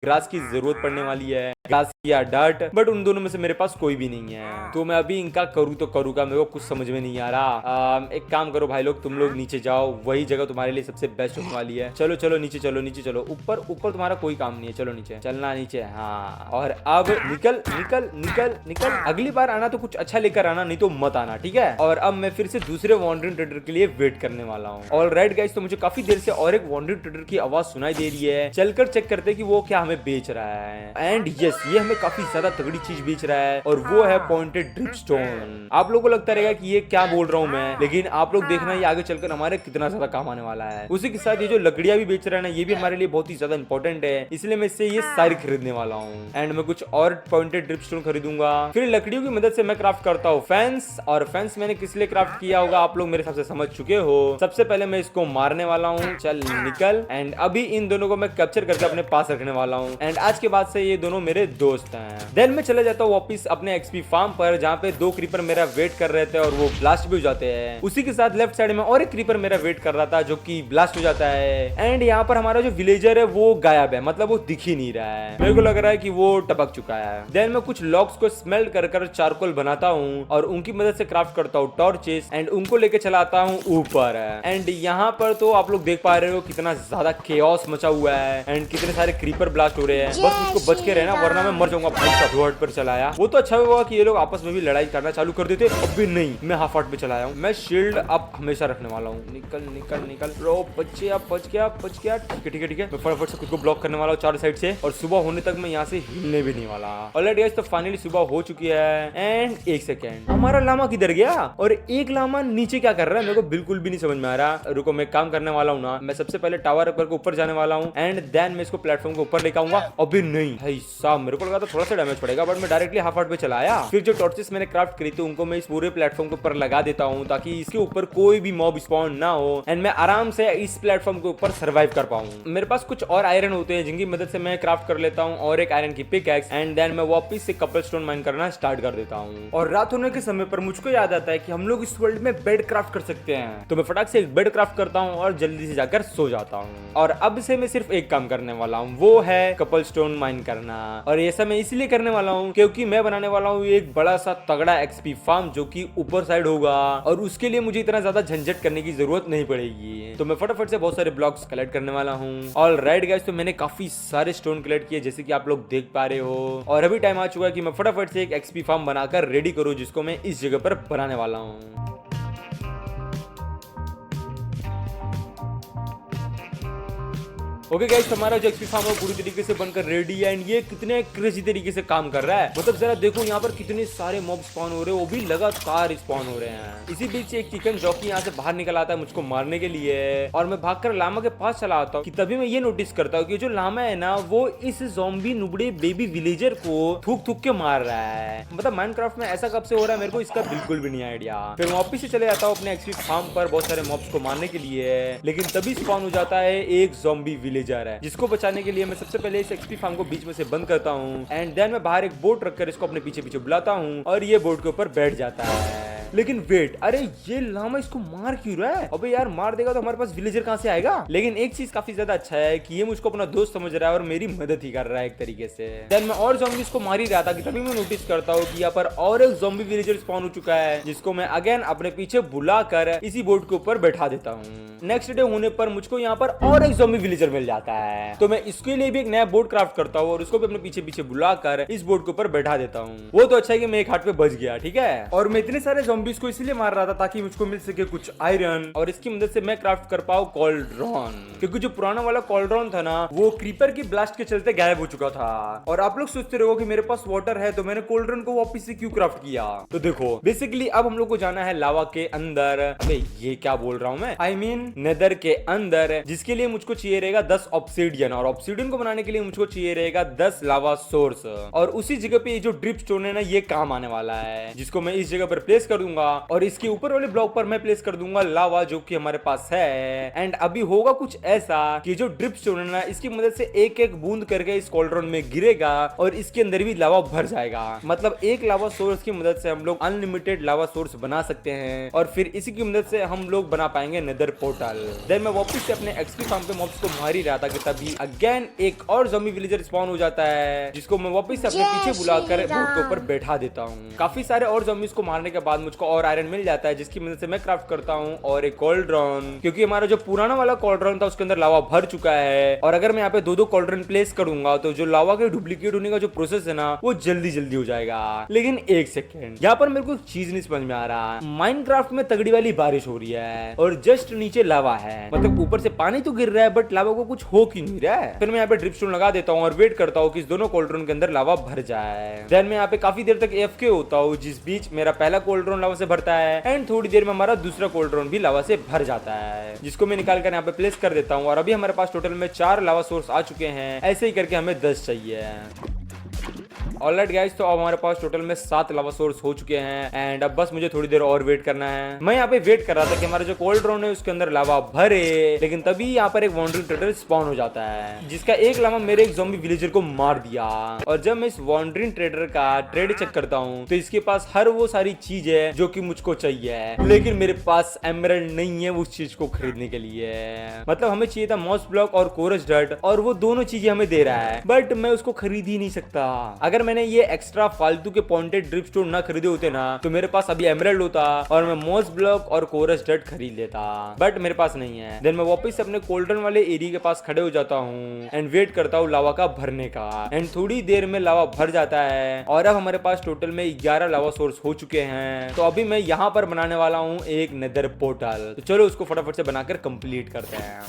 ग्रास की जरूरत पड़ने वाली है, ग्रास या डर्ट, बट उन दोनों में से मेरे पास कोई भी नहीं है। तो मैं अभी इनका करूँ तो करूँगा, मेरे को कुछ समझ में नहीं आ रहा। एक काम करो भाई लोग, तुम लोग नीचे जाओ, वही जगह तुम्हारे लिए सबसे बेस्ट होने वाली है। चलो चलो नीचे चलो, नीचे चलो। ऊपर ऊपर तुम्हारा कोई काम नहीं है, चलो नीचे चलना, नीचे। हाँ, और अब निकल निकल निकल निकल। अगली बार आना तो कुछ अच्छा लेकर आना, नहीं तो मत आना, ठीक है? और अब मैं फिर से दूसरे वॉन्डरिंग ट्रेडर के लिए वेट करने वाला हूँ। ऑल राइट गाइस, तो मुझे काफी देर से और एक वॉन्डरिंग ट्रेडर की आवाज सुनाई दे रही है। चलकर चेक करते कि वो क्या हमें बेच रहा है। एंड यस, ये हमें काफी ज्यादा तगड़ी चीज बेच रहा है और वो है पॉइंटेड ड्रिपस्टोन। आप लोगों को लगता रहेगा कि ये क्या बोल रहा हूँ मैं, लेकिन आप लोग देखना ये आगे चलकर हमारे कितना ज्यादा काम आने वाला है। उसी के साथ ये जो लकड़ियां भी बेच रहा है ना, ये भी हमारे लिए बहुत ही ज्यादा इंपॉर्टेंट है, इसलिए मैं इससे ये सारी खरीदने वाला हूँ। एंड मैं कुछ और पॉइंटेड ड्रिपस्टोन खरीदूंगा। फिर लकड़ियों की मदद से मैं क्राफ्ट करता हूँ फेंस। और फेंस मैंने किस लिए क्राफ्ट किया होगा आप लोग मेरे हिसाब से समझ चुके हो। सबसे पहले मैं इसको मारने वाला हूँ। चल निकल। एंड अभी इन दोनों को मैं कैप्चर करके अपने पास रखने वाला हूँ। एंड आज के बाद से ये दोनों मेरे दोस्त हैं। देन मैं चले जाता हूँ वापस अपने एक्सपी फार्म पर, जहाँ पे 2 क्रीपर मेरा वेट कर रहे थे और वो ब्लास्ट भी हो जाते हैं। उसी के साथ लेफ्ट साइड में और एक क्रीपर मेरा वेट कर रहा था जो कि ब्लास्ट हो जाता है। एंड यहाँ पर हमारा जो विलेजर है वो गायब है, मतलब वो दिख ही नहीं रहा है। मेरे को लग रहा है कि वो टपक चुका है। देन मैं कुछ लॉग्स को स्मेल्ट कर चारकोल बनाता हूँ और उनकी मदद से क्राफ्ट करता हूँ टॉर्चेस एंड उनको लेके चला आता हूँ ऊपर। एंड यहाँ पर तो आप लोग देख पा रहे हो कितना ज्यादा केओस मचा हुआ है एंड कितने सारे क्रीपर ब्लास्ट हो रहे हैं। बस उसको बच के रहना वरना मैं मर जाऊंगा। भाई पर चलाया वो तो अच्छा हुआ कि ये लोग आपस में भी लड़ाई करना चालू कर देते। अब भी नहीं, मैं हाफ हार्ट पे चलाया हूँ। मैं शील्ड अब हमेशा रखने वाला हूँ। निकल निकल निकल ब्रो, बच्चे अब बच गया बच गया। ठीक है ठीक है ठीक है, मैं फटाफट से खुद को ब्लॉक करने वाला हूँ चारों साइड से और सुबह होने तक मैं यहाँ से हिलने भी नहीं वाला। ऑलराइट गाइस, तो फाइनली सुबह हो चुकी है। एंड एक सेकेंड, हमारा लामा किधर गया और एक लामा नीचे क्या कर रहा है मेरे को बिल्कुल भी नहीं समझ में आ रहा। रुको, मैं काम करने वाला हूँ ना। मैं सबसे पहले टावर करके ऊपर जाने वाला हूँ एंड देन मैं इसको प्लेटफॉर्म के ऊपर लेकर लेके आऊंगा। अभी नहीं भाई साहब, मेरे को लगा था थोड़ा सा डैमेज पड़ेगा, बट मैं डायरेक्टली हाफ हार्ट पे चलाया। फिर जो टॉर्चेस मैंने क्राफ्ट करी थी उनको मैं इस पूरे प्लेटफॉर्म के ऊपर लगा देता हूँ ताकि इसके ऊपर कोई भी मॉब स्पॉन ना हो एंड मैं आराम से इस प्लेटफॉर्म के ऊपर सर्वाइव कर पाऊँ। मेरे पास कुछ और आयरन होते हैं जिनकी मदद से मैं क्राफ्ट कर लेता हूँ और एक आयरन की पिकैक्स एंड देन मैं वापस से कपलस्टोन माइन करना स्टार्ट कर देता हूँ। और रात होने के समय पर मुझको याद आता है कि हम लोग इस वर्ल्ड में बेड क्राफ्ट कर सकते हैं, तो मैं फटाक से एक बेड क्राफ्ट करता हूँ और जल्दी से जाकर सो जाता हूँ। और अब से मैं सिर्फ एक काम करने वाला हूँ, वो है कपलस्टोन माइन करना। और ये सब मैं इसलिए करने वाला हूँ क्योंकि मैं बनाने वाला हूँ एक बड़ा सा तगड़ा एक्सपी फार्म जो कि ऊपर साइड होगा और उसके लिए मुझे इतना ज्यादा झंझट करने की जरूरत नहीं पड़ेगी। तो मैं फटाफट से बहुत सारे ब्लॉक्स कलेक्ट करने वाला हूँ। ऑलराइट गाइस, तो मैंने काफी सारे स्टोन कलेक्ट किए जैसे कि आप लोग देख पा रहे हो। और अभी टाइम आ चुका है कि मैं फटाफट से एक एक्सपी फार्म बनाकर रेडी करूँ जिसको मैं इस जगह पर बनाने वाला हूँ। ओके गाइस, हमारा जो एक्सपी फार्म है पूरी तरीके से बनकर रेडी है एंड ये कितने क्रेजी तरीके से काम कर रहा है। मतलब जरा देखो यहाँ पर कितने सारे मॉब स्पॉन हो रहे हैं, वो भी लगातार स्पॉन हो रहे हैं। इसी बीच एक चिकन जॉकी यहाँ से बाहर निकल आता है मुझको मारने के लिए और मैं भागकर लामा के पास चला आता हूँ कि तभी मैं ये नोटिस करता हूँ कि जो लामा है ना वो इस ज़ॉम्बी नुबड़े बेबी विलेजर को थूक थूक के मार रहा है। मतलब माइनक्राफ्ट में ऐसा कब से हो रहा है मेरे को इसका बिल्कुल भी नहीं आइडिया। फिर वापिस से चले जाता हूँ अपने एक्सपी फार्म पर बहुत सारे मॉब्स को मारने के लिए, लेकिन तभी स्पॉन हो जाता है एक ज़ॉम्बी विलेजर है जिसको बचाने के लिए मैं सबसे पहले इस एक्सपी फार्म को बीच में से बंद करता हूँ एंड देन मैं बाहर एक बोट रखकर इसको अपने पीछे पीछे बुलाता हूँ और ये बोट के ऊपर बैठ जाता है। लेकिन वेट, अरे ये लामा इसको मार क्यों रहा है? अबे यार, मार देगा तो हमारे पास विलेजर कहाँ से आएगा? लेकिन एक चीज काफी ज्यादा अच्छा है कि ये मुझको अपना दोस्त समझ रहा है और मेरी मदद ही कर रहा है एक तरीके से। देन मैं और ज़ॉम्बीज़ को मार ही रहा था कि तभी मैं नोटिस करता हूँ कि यहाँ पर और एक ज़ॉम्बी विलेजर स्पॉन हो चुका है जिसको मैं अगेन अपने पीछे बुलाकर इसी बोट के ऊपर बैठा देता हूँ। नेक्स्ट डे होने पर मुझको यहाँ पर और एक ज़ॉम्बी विलेजर मिल जाता है, तो मैं इसके लिए भी एक नया बोट क्राफ्ट करता हूँ और उसको भी अपने पीछे पीछे बुलाकर इस बोट के ऊपर बैठा देता हूँ। वो तो अच्छा है कि मैं एक हाथ पे बच गया, ठीक है। और मैं इतने सारे ज़ॉम्बीज़ को इसलिए मार रहा था ताकि मुझको मिल सके कुछ आयरन और इसकी मदद से मैं क्राफ्ट कर पाऊँ कॉल्ड्रॉन, क्योंकि जो पुराना वाला कॉल्ड्रॉन था ना वो क्रीपर की ब्लास्ट के चलते गायब हो चुका था। और आप लोग सोचते रहो कि मेरे पास वाटर है तो मैंने कॉल्ड्रॉन को वापस से क्यों क्राफ्ट किया? तो देखो, बेसिकली अब हम लोग को जाना है लावा के अंदर। अबे ये क्या बोल रहा हूँ मैं, आई मीन नेदर के अंदर, जिसके लिए मुझको चाहिए रहेगा 10 ऑब्सिडियन और ऑब्सिडियन को बनाने के लिए मुझको चाहिए रहेगा 10 लावा सोर्स। और उसी जगह पे ये जो ड्रिप स्टोन है ना ये काम आने वाला है, जिसको मैं इस जगह पर प्लेस कर दूंगा और इसके ऊपर वाले ब्लॉक पर मैं प्लेस कर दूंगा लावा जो कि हमारे पास है। एंड अभी होगा कुछ ऐसा कि जो ड्रिप स्टोन है ना इसकी मदद से एक एक बूंद करके इस कॉल्ड्रॉन में गिरेगा और इसके अंदर भी लावा भर जाएगा। मतलब एक लावा सोर्स की मदद से हम लोग अनलिमिटेड लावा सोर्स बना सकते हैं और फिर इसी की मदद से हम लोग बना पाएंगे नेदर पोर्टल। देन मैं वापस से अपने एक्सपी फार्म पे मॉब्स को मार ही रहा था कि तभी अगेन एक और ज़ॉम्बी विलेजर स्पॉन हो जाता है जिसको मैं वापस से अपने पीछे बुलाकर बोट के ऊपर बैठा देता हूँ। काफी सारे और ज़ॉम्बीज़ को मारने के बाद मुझको और आयरन मिल जाता है जिसकी मदद से मैं क्राफ्ट करता हूँ और एक कॉल्ड्रॉन, क्योंकि हमारा जो पुराना वाला कॉल्ड्रॉन था उसके अंदर लावा भर चुका है। और अगर मैं यहाँ पे दो कॉल्ड्रॉन प्लेस करूंगा तो जो लावा के डुप्लीकेट होने का जो प्रोसेस है ना वो जल्दी हो जाएगा। लेकिन एक सेकेंड, यहाँ पर मेरे को चीज नहीं समझ में आ रहा। माइनक्राफ्ट में तगड़ी वाली बारिश हो रही है और जस्ट नीचे लावा है, मतलब ऊपर से पानी तो गिर रहा है बट लावा को कुछ हो क्यों नहीं रहा है। फिर मैं यहाँ पे ड्रिप स्टोन लगा देता हूँ और वेट करता हूँ कि इस दोनों कॉल्ड्रॉन के अंदर लावा भर जाए। देन मैं यहाँ पे काफी देर तक AFK होता हूँ, जिस बीच मेरा पहला कॉल्ड्रॉन लावा से भरता है एंड थोड़ी देर में हमारा दूसरा कॉल्ड्रॉन भी लावा से भर जाता है, जिसको मैं निकाल कर यहाँ पे प्लेस कर देता हूँ। और अभी हमारे पास टोटल में 4 लावा सोर्स आ चुके हैं, ऐसे ही करके हमें 10 चाहिए। ऑलराइट गाइस, तो अब हमारे पास टोटल में 7 लावा सोर्स हो चुके हैं एंड अब बस मुझे थोड़ी देर और वेट करना है। मैं यहाँ पे वेट कर रहा था कि हमारा जो कॉल्ड्रॉन है उसके अंदर लावा भरे, लेकिन तभी यहाँ पर एक वॉन्डरिंग ट्रेडर स्पॉन हो जाता है जिसका एक लावा मेरे एक ज़ॉम्बी विलेजर को मार दिया। और जब मैं इस वॉन्डरिंग ट्रेडर का ट्रेड चेक करता हूँ तो इसके पास हर वो सारी चीज है जो कि मुझको चाहिए, लेकिन मेरे पास एमरल्ड नहीं है उस चीज को खरीदने के लिए। मतलब हमें चाहिए था मॉस ब्लॉक और कोरस डर्ट और वो दोनों चीजें हमें दे रहा है बट मैं उसको खरीद ही नहीं सकता। अगर मैंने ये एक्स्ट्रा फालतू के पॉइंटेड ड्रिप स्टोन ना खरीदे होते ना तो मेरे पास अभी एमरल्ड होता और मैं मॉस ब्लॉक और कोरस डर्ट खरीद लेता, बट मेरे पास नहीं है। देन मैं वापस अपने कॉल्ड्रॉन वाले एरिया के पास खड़े हो जाता हूँ एंड वेट करता हूँ लावा का भरने का। एंड थोड़ी देर में लावा भर जाता है और अब हमारे पास टोटल में 11 लावा सोर्स हो चुके हैं। तो अभी मैं यहाँ पर बनाने वाला हूँ एक नेदर पोर्टल, तो चलो उसको फटाफट से बनाकर कंप्लीट करते हैं।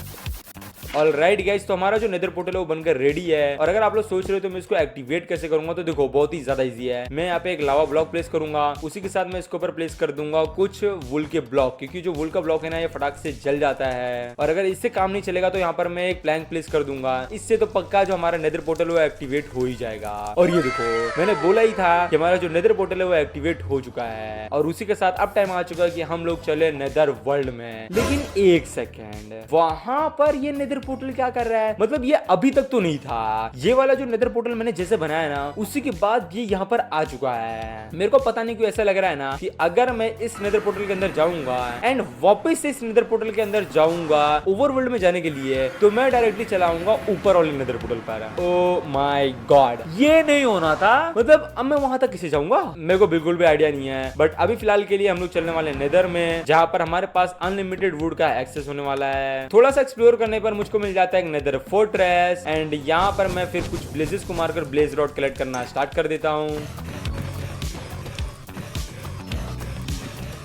ऑलराइट गाइस, तो हमारा जो नेदर पोर्टल है वो बनकर रेडी है। और अगर आप लोग सोच रहे हो तो मैं इसको एक्टिवेट कैसे करूंगा, तो देखो बहुत ही ज्यादा इजी है। मैं यहाँ पे एक लावा ब्लॉक प्लेस करूंगा, उसी के साथ मैं इसके ऊपर प्लेस कर दूंगा कुछ वुल के ब्लॉक, क्योंकि जो वुल का ब्लॉक है ना ये फटाक से जल जाता है। और अगर इससे काम नहीं चलेगा तो यहाँ पर मैं एक प्लैंक प्लेस कर दूंगा। इससे तो पक्का जो हमारा नेदर पोर्टल वो एक्टिवेट हो ही जाएगा। और ये देखो मैंने बोला ही था कि हमारा जो नेदर पोर्टल है वो एक्टिवेट हो चुका है। और उसी के साथ अब टाइम आ चुका है कि हम लोग चले नेदर वर्ल्ड में। लेकिन एक सेकेंड, वहां पर ये नेदर पोर्टल क्या कर रहा है? मतलब ये अभी तक तो नहीं था। ये वाला जो नेदर पोर्टल मैंने जैसे बनाया ना उसी के बाद ये यहाँ पर आ चुका है। मेरे को पता नहीं क्यों ऐसा लग रहा है ना कि अगर मैं इस नेदर पोर्टल के अंदर जाऊंगा एंड वापस से इस नेदर पोर्टल के अंदर जाऊंगा ओवरवर्ल्ड में जाने के लिए, तो मैं डायरेक्टली चलाऊंगा ऊपर वाले नेदर पोर्टल पर। ओ माय गॉड, ये नहीं होना था। मतलब अब मैं वहां तक कैसे जाऊंगा मेरे को बिल्कुल भी आइडिया नहीं है। बट अभी फिलहाल के लिए हम लोग चलने वाले नेदर में, जहां पर हमारे पास अनलिमिटेड वुड का एक्सेस होने वाला है। थोड़ा सा एक्सप्लोर करने पर मुझको मिल जाता है एक नेदर फोर्ट्रेस एंड यहाँ पर मैं फिर कुछ ब्लेजेस को मारकर ब्लेज रॉड कलेक्ट करना स्टार्ट कर देता हूँ।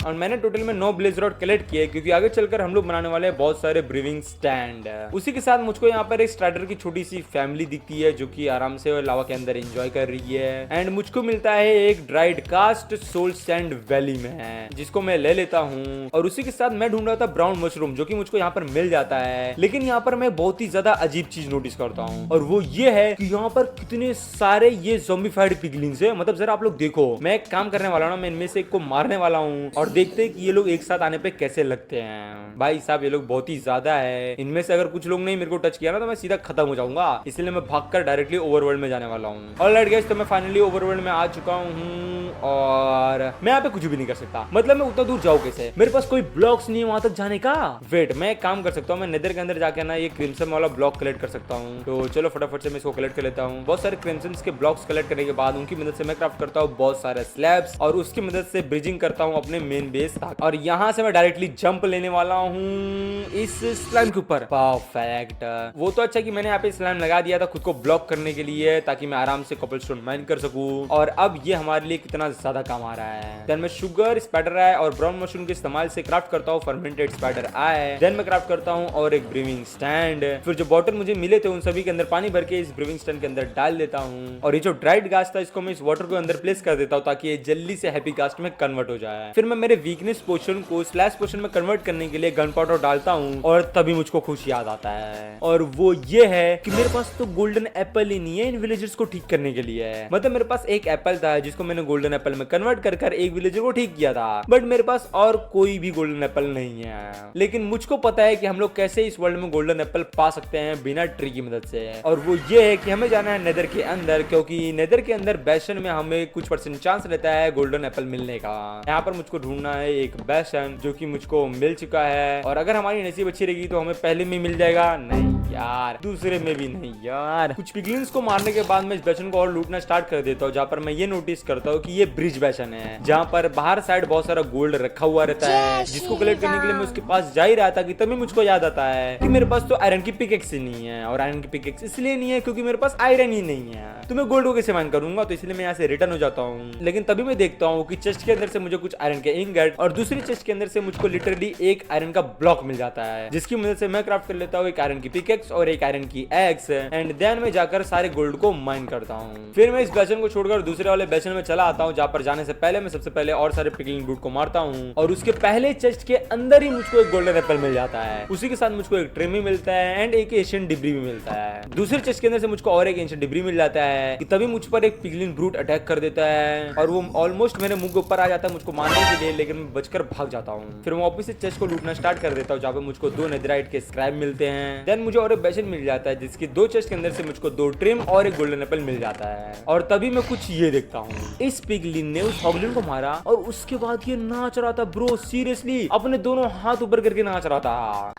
और मैंने टोटल में 9 ब्लेज रॉड कलेक्ट किए, क्योंकि आगे चलकर हम लोग बनाने वाले हैं बहुत सारे ब्रीविंग स्टैंड। उसी के साथ मुझको यहाँ पर एक स्ट्राइडर की छोटी सी फैमिली दिखती है जो कि आराम से लावा के अंदर एंजॉय कर रही है। एंड मुझको मिलता है एक dried cast soul sand valley में, जिसको मैं ले लेता हूँ। और उसी के साथ मैं ढूंढ रहा था ब्राउन मशरूम, जो कि मुझको यहाँ पर मिल जाता है। लेकिन यहाँ पर मैं बहुत ही ज्यादा अजीब चीज नोटिस करता हूँ, और वो ये है कि यहाँ पर कितने सारे ये ज़ॉम्बीफाइड पिगलिंग्स है। मतलब जरा आप लोग देखो, मैं एक काम करने वाला हूँ ना, मैं इनमें से एक को मारने वाला हूँ और देखते हैं कि ये लोग एक साथ आने पे कैसे लगते हैं। भाई साहब ये लोग बहुत ही ज्यादा है। इनमें से अगर कुछ लोग नहीं मेरे को टच किया ना तो मैं सीधा खत्म हो जाऊंगा, इसलिए मैं भागकर डायरेक्टली ओवरवर्ल्ड में जाने वाला हूँ। ऑलराइट गाइस, तो मैं फाइनली ओवरवर्ल्ड में आ चुका हूँ और मैं यहाँ पे कुछ भी नहीं कर सकता। मतलब मैं उतना दूर जाऊँ कैसे? मेरे पास कोई ब्लॉक्स नहीं है वहां तक जाने का। वेट, मैं एक काम कर सकता हूँ, मैं नेदर के अंदर जाके ना ये क्रिम्सन वाला ब्लॉक कलेक्ट कर सकता हूँ। तो चलो फटाफट से मैं इसको कलेक्ट कर लेता हूँ। बहुत सारे क्रिम्सन के ब्लॉक्स कलेक्ट करने के बाद उनकी मदद से मैं क्राफ्ट करता हूँ बहुत सारे स्लैब्स, और उसकी मदद से ब्रिजिंग करता हूँ अपने मेन बेस तक। और यहाँ से मैं डायरेक्टली जंप लेने वाला हूँ इस स्लाइम के ऊपर। परफेक्ट। वो तो अच्छा कि मैंने यहाँ पे स्लाइम लगा दिया था खुद को ब्लॉक करने के लिए, ताकि मैं आराम से कॉबलस्टोन माइन कर सकूं। और अब ये हमारे लिए कितना ज्यादा काम आ रहा है। देन मैं शुगर, स्पाइडर आई और ब्राउन मशरूम के इस्तेमाल से क्राफ्ट करता हूँ फर्मेंटेड स्पाइडर आई। देन मैं क्राफ्ट करता हूँ और एक ब्रीविंग स्टैंड। फिर जो बॉटल मुझे मिले थे उन सभी के अंदर पानी भर के इस ब्रीविंग स्टैंड के अंदर डाल देता हूँ। और ये जो ड्राइड घास था इसको मैं इस वाटर के अंदर प्लेस कर देता हूँ, ताकि ये जल्दी से हैप्पी कास्ट में कन्वर्ट हो जाए। फिर मैं मेरे वीकनेस पोशन को स्लैश पोशन में कन्वर्ट करने के लिए गन पाउडर डालता हूँ, और तभी मुझको खुश याद आता है। और वो ये है कि मेरे पास तो गोल्डन एप्पल ही नहीं है इन विलेजर्स को ठीक करने के लिए। मतलब मेरे पास एक एप्पल था जिसको मैंने गोल्डन एप्पल में कन्वर्ट कर एक विलेजर को ठीक किया था, बट मेरे पास और कोई भी गोल्डन एप्पल नहीं है। लेकिन मुझको पता है कि हम लोग कैसे इस वर्ल्ड में गोल्डन एप्पल पा सकते हैं बिना ट्री की मदद से। और वो ये है कि हमें जाना है नेदर के अंदर, क्योंकि नेदर के अंदर बेसन में हमें कुछ % चांस रहता है गोल्डन एप्पल मिलने का। यहाँ पर मुझको ढूंढना है एक बेसन, जो कि मुझको मिल चुका है। और अगर हमारी नसीब अच्छी रहेगी तो हमें पहले में मिल जाएगा। नहीं यार, दूसरे में भी नहीं यार। कुछ पिगलिंग्स को मारने के बाद मैं इस बेसन को और लूटना स्टार्ट कर देता हूँ, जहाँ पर मैं ये नोटिस करता हूँ कि ये ब्रिज बेसन है, जहाँ पर बाहर साइड बहुत सारा गोल्ड रखा हुआ रहता है, जिसको कलेक्ट करने के लिए मैं उसके पास जा ही रहा था कि तभी मुझको याद आता है कि मेरे पास तो आयरन की पिकेक्स नहीं है। और आयरन की पिकेक्स इसलिए नहीं है क्योंकि मेरे पास आयरन ही नहीं है, तो मैं गोल्ड को कैसे माइन करूंगा? तो इसलिए मैं यहाँ से रिटर्न हो जाता हूँ। लेकिन तभी मैं देखता हूँ कि चेस्ट के अंदर से मुझे कुछ आयरन के इंगट और दूसरी चेस्ट के अंदर से मुझको लिटरली एक आयरन का ब्लॉक मिल जाता है, जिसकी मदद से मैं क्राफ्ट कर लेता हूँ एक आयरन की पिकेक्स और एक आयरन की एक्स। एंड देन मैं जाकर सारे गोल्ड को माइन करता हूँ। फिर मैं इस बेसन को छोड़कर दूसरे वाले बेसन में चला आता हूँ, जहाँ पर जाने से पहले मैं सबसे पहले और सारे पिगलिंग ब्रूट को मारता हूँ। और उसके पहले चेस्ट के अंदर ही मुझको एक गोल्डन एप्पल मिल जाता है। उसी के साथ मुझको एक ट्रे भी मिलता है एंड एक एशियन डिब्री भी मिलता है। दूसरे चेस्ट के अंदर से मुझको और एक एशियन डिब्री मिल जाता है कि तभी मुझ पर एक पिगलिंग ब्रूट अटैक कर देता है, और वो ऑलमोस्ट मेरे मुंह के ऊपर आ जाता है मुझको मारने के लिए, लेकिन मैं बचकर भाग जाता हूँ। फिर मैं वापस से चेस्ट को लूटना स्टार्ट कर देता हूँ, जहाँ पे मुझको 2 नेथराइट के स्क्रैप मिलते हैं। देन मुझे और एक बेसन मिल जाता है, जिसकी 2 चेस्ट के अंदर से मुझको 2 ट्रिम और एक गोल्डन एप्पल मिल जाता है। और तभी मैं कुछ ये देखता हूँ, इस पिगलिन ने उस हॉगलिन को मारा और उसके बाद ये नाच रहा था ब्रो, सीरियसली अपने दोनों हाथ ऊपर करके नाच रहा था।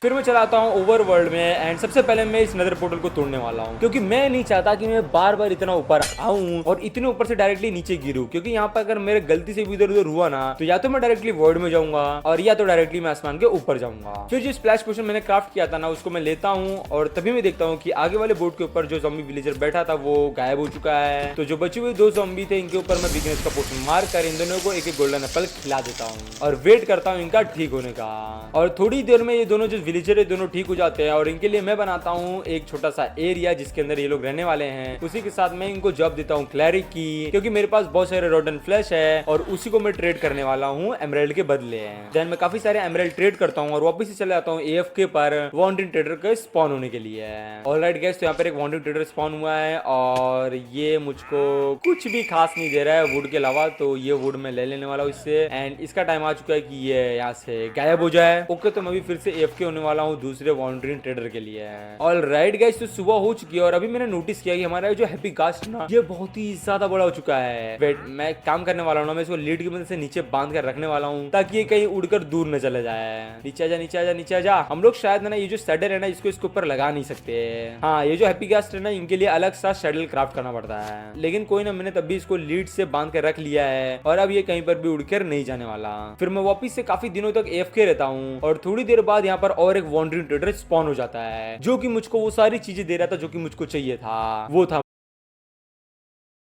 फिर मैं चलाता हूँ ओवरवर्ल्ड में एंड सबसे पहले मैं इस नेदर पोर्टल को तोड़ने वाला हूँ, क्योंकि मैं नहीं चाहता कि मैं बार बार इतना ऊपर आऊँ और इतने ऊपर से डायरेक्टली नीचे गिरूँ, क्योंकि यहाँ पर अगर मेरे गलती से भी इधर उधर हुआ ना तो या तो मैं डायरेक्टली वर्ल्ड में जाऊंगा और या तो डायरेक्टली मैं आसमान के ऊपर जाऊंगा। फिर जो स्प्लैश पोशन मैंने क्राफ्ट किया था ना उसको मैं लेता हूँ और तभी मैं देखता हूँ कि आगे वाले बोर्ड के ऊपर जो ज़ॉम्बी विलेजर बैठा था वो गायब हो चुका है। तो जो बचे हुए 2 ज़ॉम्बी थे इनके ऊपर मैं वीकनेस का पोशन मार कर इन दोनों को एक एक गोल्डन एप्पल खिला देता हूँ और वेट करता हूँ इनका ठीक होने का। और थोड़ी देर में ये दोनों जो विलेजर है दोनों ठीक हो जाते हैं और इनके लिए मैं बनाता हूँ एक छोटा सा एरिया जिसके अंदर ये लोग रहने वाले हैं। उसी के साथ मैं इनको जॉब देता हूँ क्लैरिक की, क्योंकि मेरे पास बहुत सारे रोडन फ्लैश है और उसी को मैं ट्रेड करने वाला हूँ एमराल्ड के बदले। देन मैं काफी सारे एमराल्ड ट्रेड करता हूँ और वापस से चले जाता हूँ AFK पर वांडरिंग ट्रेडर के स्पॉन होने के लिए। ऑलराइट गाइस, तो यहाँ पर एक वांडरिंग ट्रेडर स्पॉन हुआ है और ये मुझको कुछ भी खास नहीं दे रहा है वुड के अलावा, तो ये वुड मैं ले लेने वाला हूँ इससे। एंड इसका टाइम आ चुका है कि ये यहाँ से गायब हो जाए। ओके, तो मैं भी फिर से AFK होने वाला हूँ दूसरे वांडरिंग ट्रेडर के लिए। ऑलराइट गाइस, तो सुबह हो चुकी है और अभी मैंने नोटिस किया कि हमारा जो हैप्पी कास्ट ना ये बहुत ही ज्यादा बड़ा हो चुका है। वेट, मैं काम करने वाला हूँ ना, मैं इसको लीड की मदद से नीचे बांध कर रखने वाला हूँ ताकि ये कहीं उड़कर दूर न चले जाए। नीचे आजा, नीचे आजा, नीचे आजा। हम लोग शायद ना ये जो सैडल है ना इसको इसके ऊपर लगा नहीं सकते। हाँ, ये जो हैप्पी कास्ट है ना इनके लिए अलग सा सैडल क्राफ्ट करना पड़ता है, लेकिन कोई ना, मैंने तब भी इसको लीड से बांध कर रख लिया है और अब ये कहीं पर भी उड़कर नहीं जाने वाला। फिर मैं वापिस से काफी दिनों तक AFK रहता हूँ और थोड़ी देर बाद यहाँ पर और एक वांडरिंग ट्रेडर स्पॉन हो जाता है जो कि मुझको वो सारी चीजें दे रहा था जो कि मुझको चाहिए था। वो था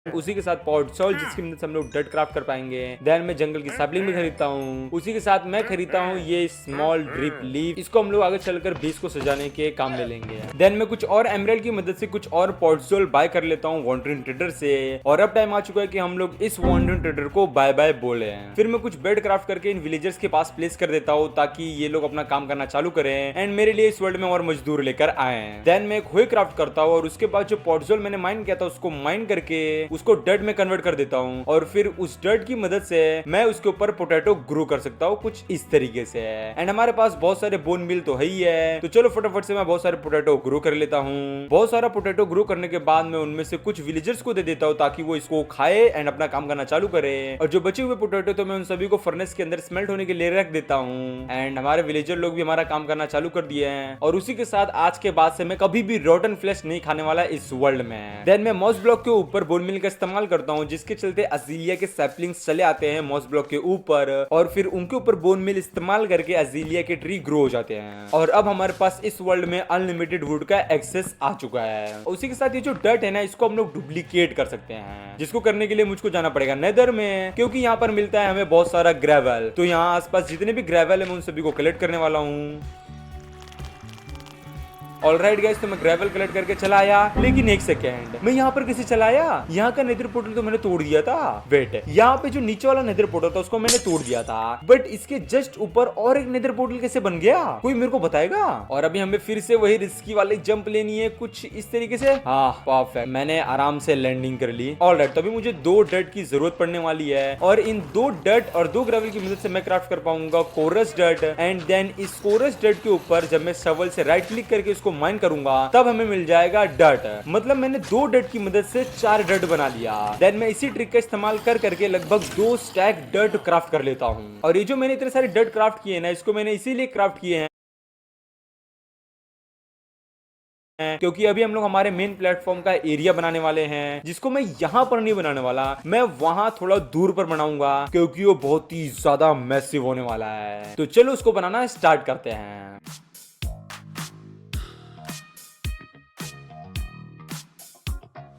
उसी के साथ पॉट सॉल जिसकी मदद से हम लोग डट क्राफ्ट कर पाएंगे। देन मैं जंगल की सैपलिंग भी खरीदता हूँ। उसी के साथ मैं खरीदता हूँ ये स्मॉल ड्रिप लीफ, इसको हम लोग आगे चलकर बीज को सजाने के काम में लेंगे। देन मैं कुछ और एमराल्ड की मदद से कुछ और पॉटसोल बाय कर लेता हूँ वांडरिंग ट्रेडर से और अब टाइम आ चुका है कि हम लोग इस वांडरिंग ट्रेडर को बाय बाय बोले। फिर मैं कुछ बेड क्राफ्ट करके इन विलेजर्स के पास प्लेस कर देता हूँ ताकि ये लोग अपना काम करना चालू करें एंड मेरे लिए इस वर्ल्ड में और मजदूर लेकर आए। देन मैं एक हुए क्राफ्ट करता हूँ और उसके बाद जो पॉटसोल मैंने माइन किया था उसको माइन करके उसको डट में कन्वर्ट कर देता हूँ और फिर उस डर्ट की मदद से मैं उसके ऊपर पोटैटो ग्रो कर सकता हूँ कुछ इस तरीके से। एंड हमारे पास बहुत सारे बोन मिल तो है ही है, तो चलो फटाफट से मैं बहुत सारे पोटैटो ग्रो कर लेता हूँ। बहुत सारा पोटैटो ग्रो करने के बाद मैं उनमें से कुछ विलेजर्स को दे देता हूँ ताकि वो इसको खाए एंड अपना काम करना चालू करे। और जो बचे हुए पोटैटो तो मैं उन सभी को फर्नेस के अंदर स्मेल्ट होने के लिए रख देता हूँ। एंड हमारे विलेजर लोग भी हमारा काम करना चालू कर दिए हैं और उसी के साथ आज के बाद से मैं कभी भी रोटन फ्लैश नहीं खाने वाला इस वर्ल्ड में। देन मैं मॉस ब्लॉक के ऊपर बोन मिल का इस्तेमाल करता हूँ जिसके चलते अजीलिया के सैपलिंग्स चले आते हैं मॉस ब्लॉक के ऊपर और फिर उनके ऊपर बोन मिल इस्तेमाल करके अजीलिया के ट्री ग्रो हो जाते हैं। और अब हमारे पास इस वर्ल्ड में अनलिमिटेड वुड का एक्सेस आ चुका है। उसी के साथ ये जो डर्ट है ना इसको हम लोग डुप्लीकेट कर सकते हैं, जिसको करने के लिए मुझको जाना पड़ेगा नेदर में, क्योंकि यहाँ पर मिलता है हमें बहुत सारा ग्रेवल। तो यहाँ आसपास जितने भी ग्रेवल है मैं उन सभी को कलेक्ट करने वाला हूँ। ऑलराइट गाइस, तो मैं ग्रेवल कलेक्ट करके चला आया, लेकिन एक सेकेंड, मैं यहाँ पर कैसे चला आया? यहाँ का नेदर पोर्टल तो मैंने तोड़ दिया था। वेट, यहाँ पे जो नीचे वाला नेदर पोर्टल था उसको मैंने तोड़ दिया था, बट इसके जस्ट ऊपर और एक नेदर पोर्टल कैसे बन गया? कोई मेरे को बताएगा? और अभी हमें फिर से वही रिस्की वाली जंप लेनी है कुछ इस तरीके से। हाँ परफेक्ट, मैंने आराम से लैंडिंग कर ली। ऑलराइट, तो अभी मुझे 2 डर्ट की जरूरत पड़ने वाली है और इन 2 डर्ट और 2 ग्रेवल की मदद से मैं क्राफ्ट कर पाऊंगा कोरस डर्ट। एंड देन इस कोरस डर्ट के ऊपर जब मैं शवल से राइट क्लिक करके इसको माइन करूंगा तब हमें मिल जाएगा डर्ट। मतलब मैंने 2 डर्ट की मदद से 4 डर्ट बना लिया। देन मैं इसी ट्रिक का इस्तेमाल कर करके लगभग 2 स्टैक डर्ट क्राफ्ट कर लेता हूँ। और ये जो मैंने इतने सारे डर्ट क्राफ्ट किए ना इसको मैंने इसीलिए क्राफ्ट किए हैं क्योंकि अभी हम लोग हमारे मेन प्लेटफॉर्म का एरिया बनाने वाले हैं, जिसको मैं यहाँ पर नहीं बनाने वाला, मैं वहां थोड़ा दूर पर बनाऊंगा क्योंकि वो बहुत ही ज्यादा मैसिव होने वाला है। तो चलो उसको बनाना स्टार्ट करते हैं।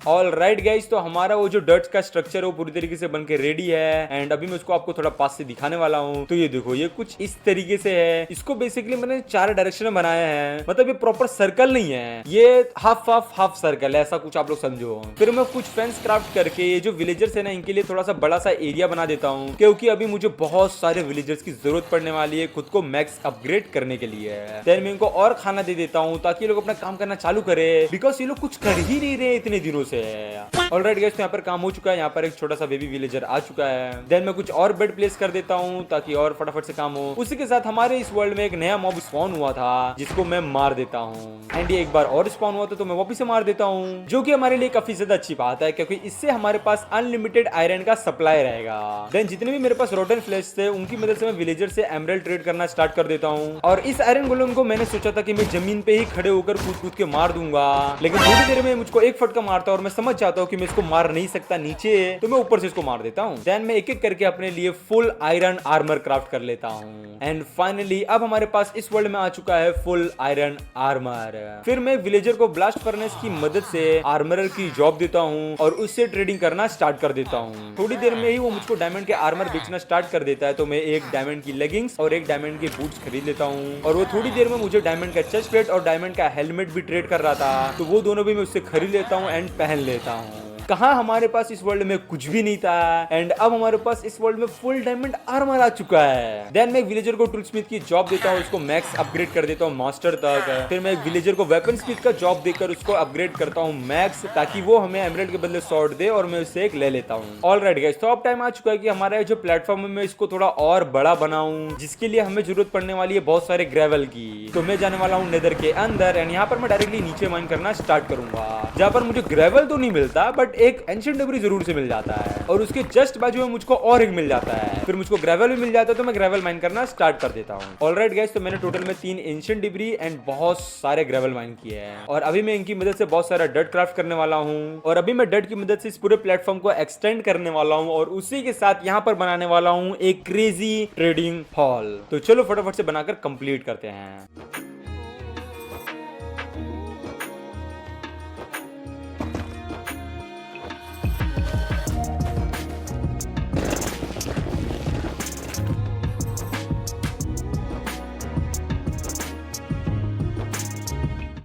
ऑलराइट गाइस, तो हमारा वो जो डर्ट्स का स्ट्रक्चर है वो पूरी तरीके से बनके रेडी है एंड अभी मैं उसको आपको थोड़ा पास से दिखाने वाला हूँ। तो ये देखो, ये कुछ इस तरीके से है। इसको बेसिकली मैंने 4 डायरेक्शन में बनाया है, मतलब ये प्रॉपर सर्कल नहीं है, ये हाफ सर्कल है, ऐसा कुछ आप लोग समझो। फिर मैं कुछ फेंस क्राफ्ट करके ये जो विलेजर्स है ना इनके लिए थोड़ा सा बड़ा सा एरिया बना देता हूँ, क्योंकि अभी मुझे बहुत सारे विलेजर्स की जरूरत पड़ने वाली है खुद को मैक्स अपग्रेड करने के लिए। देन मैं इनको और खाना दे देता हूँ ताकि ये लोग अपना काम करना चालू करे, बिकॉज ये लोग कुछ कर ही नहीं रहे इतने दिनों से। ऑलराइट गाइस, तो यहाँ पर काम हो चुका है, यहाँ पर एक छोटा सा बेबी विलेजर आ चुका है। देन मैं कुछ और बेड प्लेस कर देता हूँ ताकि और फटाफट से काम हो। उसी के साथ हमारे इस वर्ल्ड में एक नया मॉब स्पॉन हुआ था जिसको मैं मार देता हूँ एंड ये एक बार और स्पॉन हुआ था तो मैं वापस से मार देता हूँ, जो कि हमारे लिए काफी ज्यादा अच्छी बात है क्योंकि इससे हमारे पास अनलिमिटेड आयरन का सप्लाई रहेगा। देन जितने भी मेरे पास रोटन फ्लैश थे उनकी मदद से मैं विलेजर से एमराल्ड ट्रेड करना स्टार्ट कर देता हूँ। और इस आयरन गोलेम को मैंने सोचा था कि मैं जमीन पे ही खड़े होकर कूद कूद के मार दूंगा, लेकिन थोड़ी देर में मुझको एक फटका मारता और मैं मैं समझ जाता हूँ कि मैं इसको मार नहीं सकता नीचे है, तो मैं ऊपर से इसको मार देता हूँ। देन मैं एक एक करके अपने लिए फुल आयरन आर्मर क्राफ्ट कर लेता हूँ। एंड फाइनली अब हमारे पास इस वर्ल्ड में आ चुका है फुल आयरन आर्मर। फिर मैं विलेजर को ब्लास्ट फर्नेस की मदद से आर्मरर की जॉब देता हूँ और उससे ट्रेडिंग करना स्टार्ट कर देता हूँ। थोड़ी देर में ही वो मुझको डायमंड के आर्मर बेचना स्टार्ट कर देता है, तो मैं एक डायमंड की लेगिंग्स और एक डायमंड के बूट्स खरीद लेता हूँ। और वो थोड़ी देर में मुझे डायमंड का चेस्ट प्लेट और डायमंड का हेलमेट भी ट्रेड कर रहा था, तो वो दोनों भी मैं उससे खरीद लेता हूँ एंड पहन लेता हूँ। कहा हमारे पास इस वर्ल्ड में कुछ भी नहीं था एंड अब हमारे पास इस वर्ल्ड में फुल डायमंड आर्मर आ चुका है। देन मैं एक विलेजर को टूल स्मिथ की जॉब देता हूँ, उसको मैक्स अपग्रेड कर देता हूँ मास्टर तक। फिर मैं एक विलेजर को वेपन स्मिथ का जॉब देकर उसको अपग्रेड करता हूँ मैक्स, ताकि वो हमें एमराल्ड के बदले स्वॉर्ड दे और मैं उससे एक ले लेता हूँ। ऑलराइट गाइस, तो अब टाइम आ चुका है कि हमारा जो प्लेटफॉर्म है मैं इसको थोड़ा और बड़ा बनाऊं, जिसके लिए हमें जरूरत पड़ने वाली है बहुत सारे ग्रेवल की। तो मैं जाने वाला हूँ नेदर के अंदर एंड यहाँ पर मैं डायरेक्टली नीचे माइन करना स्टार्ट करूंगा, जहाँ पर मुझे ग्रेवल तो नहीं मिलता बट एक एंशिएंट डेब्री जरूर से मिल जाता है और उसके जस्ट बाजू में मुझको और एक मिल जाता है। फिर मुझको ग्रेवल भी मिल जाता है, तो मैं ग्रेवल माइन करना स्टार्ट कर देता हूँ। ऑलराइट गाइस, तो मैंने टोटल में 3 एंशिएंट डिब्री एंड बहुत सारे ग्रेवल माइन किए हैं और अभी मैं इनकी मदद से बहुत सारा डट क्राफ्ट करने वाला हूँ। और अभी मैं डट की मदद से इस पूरे प्लेटफॉर्म को एक्सटेंड करने वाला हूँ और उसी के साथ यहाँ पर बनाने वाला हूँ एक क्रेजी ट्रेडिंग हॉल। तो चलो फटाफट से बनाकर कंप्लीट करते हैं।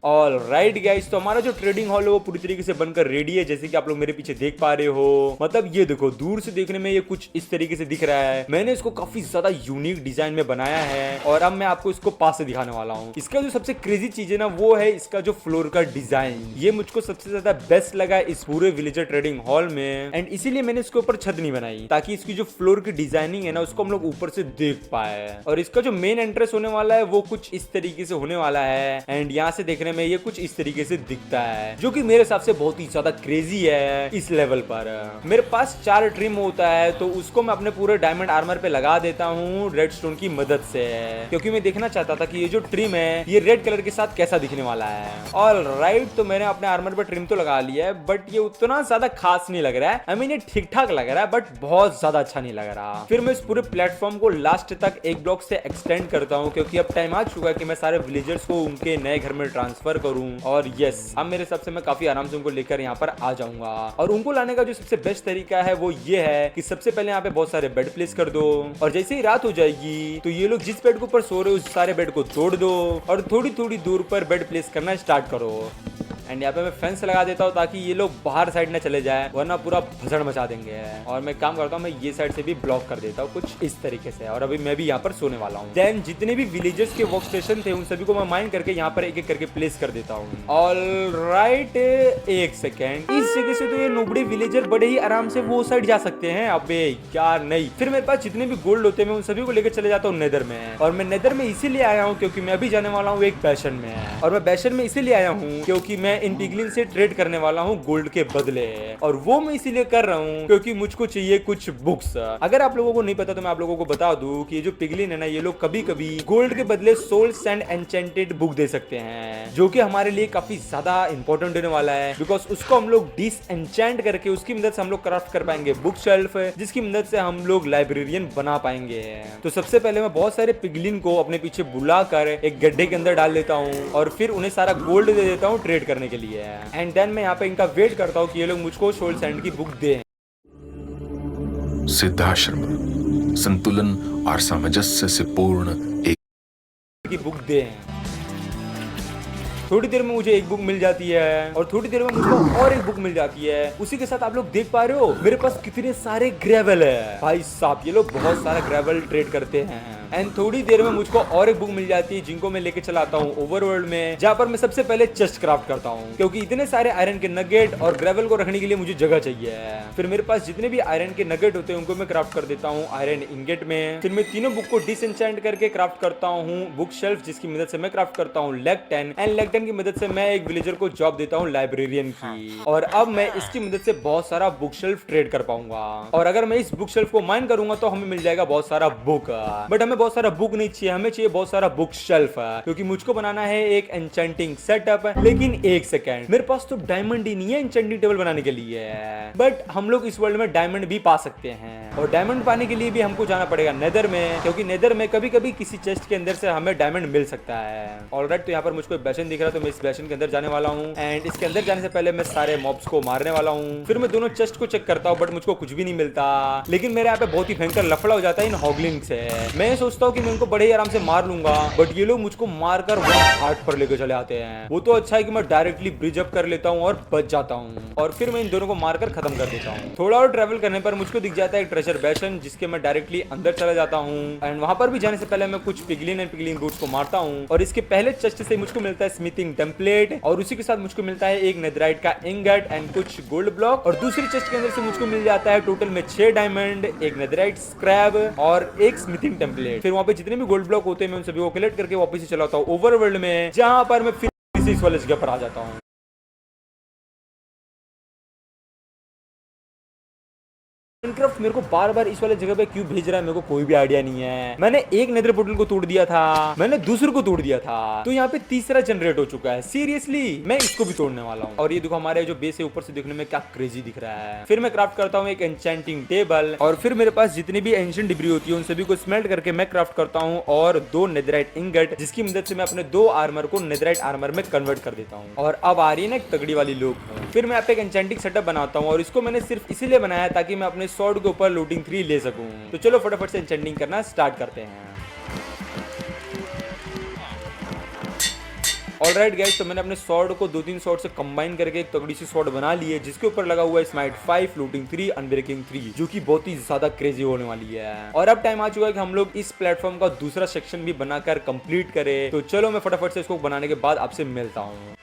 ऑल राइट गाइस, तो हमारा जो ट्रेडिंग हॉल है वो पूरी तरीके से बनकर रेडी है, जैसे कि आप लोग मेरे पीछे देख पा रहे हो। मतलब ये देखो, दूर से देखने में ये कुछ इस तरीके से दिख रहा है। मैंने इसको काफी ज्यादा यूनिक डिजाइन में बनाया है और अब मैं आपको इसको पास से दिखाने वाला हूँ। इसका जो सबसे क्रेजी चीज है ना, वो है इसका जो फ्लोर का डिजाइन। ये मुझको सबसे ज्यादा बेस्ट लगा इस पूरे विलेजर ट्रेडिंग हॉल में एंड इसीलिए मैंने इसके ऊपर छत नहीं बनाई, ताकि इसकी जो फ्लोर की डिजाइनिंग है ना, उसको हम लोग ऊपर से देख पाए। और इसका जो मेन एंट्रेंस होने वाला है वो कुछ इस तरीके से होने वाला है एंड यहाँ से देखने में ये कुछ इस तरीके से दिखता है, जो कि मेरे हिसाब से बहुत ही ज्यादा क्रेजी है। इस लेवल पर मेरे पास 4 ट्रिम होता है, तो उसको मैं अपने पूरे डायमंड आर्मर पे लगा देता हूँ रेडस्टोन की मदद से, क्योंकि मैं देखना चाहता था कि ये जो ट्रिम है ये रेड कलर के साथ कैसा दिखने वाला है। ऑल राइट, तो मैंने अपने आर्मर पे ट्रिम तो लगा लिया है, बट ये उतना ज्यादा खास नहीं लग रहा है। आई मीन ये ठीक ठाक लग रहा है बट बहुत ज्यादा अच्छा नहीं लग रहा। फिर मैं इस पूरे प्लेटफॉर्म को लास्ट तक एक ब्लॉक से एक्सटेंड करता हूँ, क्योंकि अब टाइम आ चुका है कि मैं सारे विलेजर्स को उनके नए घर में ट्रांसफर करूँ। और यस, अब मेरे हिसाब से मैं काफी आराम से उनको लेकर यहाँ पर आ जाऊंगा। और उनको लाने का जो सबसे बेस्ट तरीका है वो ये है कि सबसे पहले यहाँ पे बहुत सारे बेड प्लेस कर दो और जैसे ही रात हो जाएगी तो ये लोग जिस बेड के ऊपर सो रहे हो उस सारे बेड को तोड़ दो और थोड़ी थोड़ी दूर पर बेड प्लेस करना स्टार्ट करो। एंड यहाँ पे मैं फेंस लगा देता हूँ ताकि ये लोग बाहर साइड ना चले जाए, वरना पूरा भसड़ मचा देंगे। और मैं काम करता हूँ, मैं ये साइड से भी ब्लॉक कर देता हूँ कुछ इस तरीके से। और अभी मैं भी यहाँ पर सोने वाला हूँ। देन जितने भी विलेजर्स के वर्क स्टेशन थे उन सभी को मैं माइन करके यहाँ पर एक एक करके प्लेस कर देता हूँ। ऑल राइट, एक सेकेंड, इस जगह से तो ये नोबड़े विलेजर बड़े ही आराम से वो साइड जा सकते हैं। अबे यार नहीं, फिर मेरे पास जितने भी गोल्ड होते हैं मैं उन सभी को लेकर चले जाता हूँ नेदर में। और मैं नेदर में इसीलिए आया हूँ क्योंकि मैं अभी जाने वाला हूँ एक बैशन में। और मैं बैशन में इसीलिए आया हूँ क्योंकि मैं इन पिगलिन से ट्रेड करने वाला हूँ गोल्ड के बदले। और वो मैं इसीलिए कर रहा हूँ क्योंकि मुझको चाहिए कुछ बुक्स। अगर आप लोगों को नहीं पता तो मैं आप लोगों को बता दूं कि ये जो पिगलिन है ना, ये लोग कभी कभी गोल्ड के बदले सोल सैंड एन्चेंटेड बुक दे सकते हैं, जो कि हमारे लिए काफी ज्यादा इंपॉर्टेंट होने वाला है। बिकॉज उसको हम लोग डिसएन्चेंट करके उसकी मदद से हम लोग क्राफ्ट कर पाएंगे बुक शेल्फ, जिसकी मदद से हम लोग लाइब्रेरियन बना पाएंगे। तो सबसे पहले मैं बहुत सारे पिगलिन को अपने पीछे बुलाकर एक गड्ढे के अंदर डाल देता हूँ और फिर उन्हें सारा गोल्ड दे देता हूँ ट्रेड करने के लिए। एंड देन मैं यहाँ पे इनका वेट करता हूँ कि ये लोग मुझको सोल सैंड की बुक दें। सिद्धाश्रम संतुलन और सामंजस्य से पूर्ण एक की बुक दें। थोड़ी देर में मुझे एक बुक मिल जाती है और थोड़ी देर में मुझको और एक बुक मिल जाती है। उसी के साथ आप लोग देख पा रहे हो मेरे पास कितने सारे ग्रेवल है। भाई साहब, ये लोग बहुत सारा ग्रेवल ट्रेड करते हैं। एंड थोड़ी देर में मुझको और एक बुक मिल जाती है जिनको मैं लेके चलाता हूँ ओवरवर्ल्ड में, जहाँ पर मैं सबसे पहले चेस्ट क्राफ्ट करता हूँ, क्योंकि इतने सारे आयरन के नगेट और ग्रेवल को रखने के लिए मुझे जगह चाहिए। फिर मेरे पास जितने भी आयरन के नगेट होते हैं उनको मैं क्राफ्ट कर देता हूँ आयरन इंगेट में। फिर मैं तीनों बुक को डिसएन्चेंट करके क्राफ्ट करता हूँ बुक शेल्फ, जिसकी मदद से मैं क्राफ्ट करता हूँ लेग 10 एंड लेग 10 की मदद से मैं एक विलेजर को जॉब देता हूँ लाइब्रेरियन की। और अब मैं इसकी मदद से बहुत सारा बुक शेल्फ ट्रेड कर पाऊंगा। और अगर मैं इस बुक शेल्फ को माइन करूंगा तो हमें मिल जाएगा बहुत सारा बुक। बट हमें बहुत सारा बुक नहीं चाहिए, हमें चाहिए बहुत सारा बुक शेल्फ, क्योंकि मुझको बनाना है एक एन्चेंटिंग सेटअप। लेकिन एक सेकंड, मेरे पास तो डायमंड ही नहीं है एन्चेंटिंग टेबल बनाने के लिए, बट हम लोग इस वर्ल्ड में डायमंड भी पा सकते हैं। और डायमंड पाने के लिए भी हमको जाना पड़ेगा नेदर में, क्योंकि नेदर में कभी कभी किसी चेस्ट के अंदर से हमें डायमंड मिल सकता है। ऑलराइट, तो यहाँ पर मुझको बेसन दिख रहा है, तो मैं इस बेसन के अंदर जाने वाला हूँ। एंड इसके अंदर जाने से पहले मैं सारे मॉब्स को मारने वाला हूँ। फिर मैं दोनों चेस्ट को चेक करता हूँ, बट मुझको कुछ भी नहीं मिलता। लेकिन मेरे यहाँ पे बहुत ही भयंकर लफड़ा हो जाता है इन हॉगलिंग से। मैं सोचता हूँ कि मैं उनको बड़े ही आराम से मार लूंगा, बट ये लोग मुझको मारकर वो हार्ट पर लेकर चले आते हैं। वो तो अच्छा है कि मैं डायरेक्टली ब्रिज अप कर लेता हूँ और बच जाता हूँ, और फिर मैं इन दोनों को मारकर खत्म कर देता हूँ। थोड़ा और ट्रेवल करने पर मुझको दिख जाता है एक ट्रेजर बेसन, जिसके मैं डायरेक्टली अंदर चला जाता हूँ। एंड वहां पर भी जाने से पहले मैं कुछ पिगलिन एंड पिगलिन रूट्स को मारता हूँ, और इसके पहले चेस्ट से मुझको मिलता है स्मिथिंग टेम्पलेट, और उसी के साथ मुझको मिलता है एक नेथराइट का इंगट एंड कुछ गोल्ड ब्लॉक। और दूसरी चेस्ट के अंदर से मुझको मिल जाता है टोटल में 6 डायमंड, एक नेथराइट स्क्रैब और एक स्मिथिंग टेम्पलेट। फिर वहां पे जितने भी गोल्ड ब्लॉक होते हैं मैं उन सभी को कलेक्ट करके वापस से चलाता हूँ ओवरवर्ल्ड में, जहां पर मैं फिर से इस वाले जगह पर आ जाता हूँ। माइनक्राफ्ट मेरे को बार बार इस वाले जगह पे क्यों भेज रहा है मेरे को कोई भी आइडिया नहीं है। मैंने एक नेदर पोर्टल को तोड़ दिया था, मैंने दूसरे को तोड़ दिया था, तो यहाँ पे तीसरा जनरेट हो चुका है। सीरियसली मैं इसको भी तोड़ने वाला हूँ। और ये देखो हमारे जो बेस है ऊपर से देखने में क्या क्रेजी दिख रहा है। फिर मैं क्राफ्ट करता हूँ एक एन्चेंटिंग टेबल, और फिर मेरे पास जितनी भी एंशिएंट डिब्री होती है उन सभी को स्मेल्ट करके मैं क्राफ्ट करता हूँ, और 2 नेथराइट इंगट, जिसकी मदद से मैं अपने 2 आर्मर को नेथराइट आर्मर में कन्वर्ट कर देता हूँ। और अब आ रही है ना एक तगड़ी वाली लुक। फिर मैं एक एन्चेंटिंग सेटअप बनाता हूँ, और इसको मैंने सिर्फ इसीलिए बनाया ताकि मैं अपने स्वॉर्ड के ऊपर लूटिंग 3 ले सकूं। तो चलो फटाफट से एन्चेंटिंग करना स्टार्ट करते हैं। ऑलराइट गाइस, तो मैंने अपने स्वॉर्ड को 2-3 स्वॉर्ड से कंबाइन करके एक तगड़ी सी स्वॉर्ड बना ली है, जिसके ऊपर लगा हुआ है स्माइट 5, लूटिंग 3, अनब्रेकिंग 3, जो कि बहुत ही ज्यादा क्रेजी होने वाली है। और अब टाइम आ चुका है कि हम लोग इस प्लेटफॉर्म का दूसरा सेक्शन भी बनाकर कंप्लीट करें। तो चलो मैं फटाफट से इसको बनाने के बाद आपसे मिलता हूँ।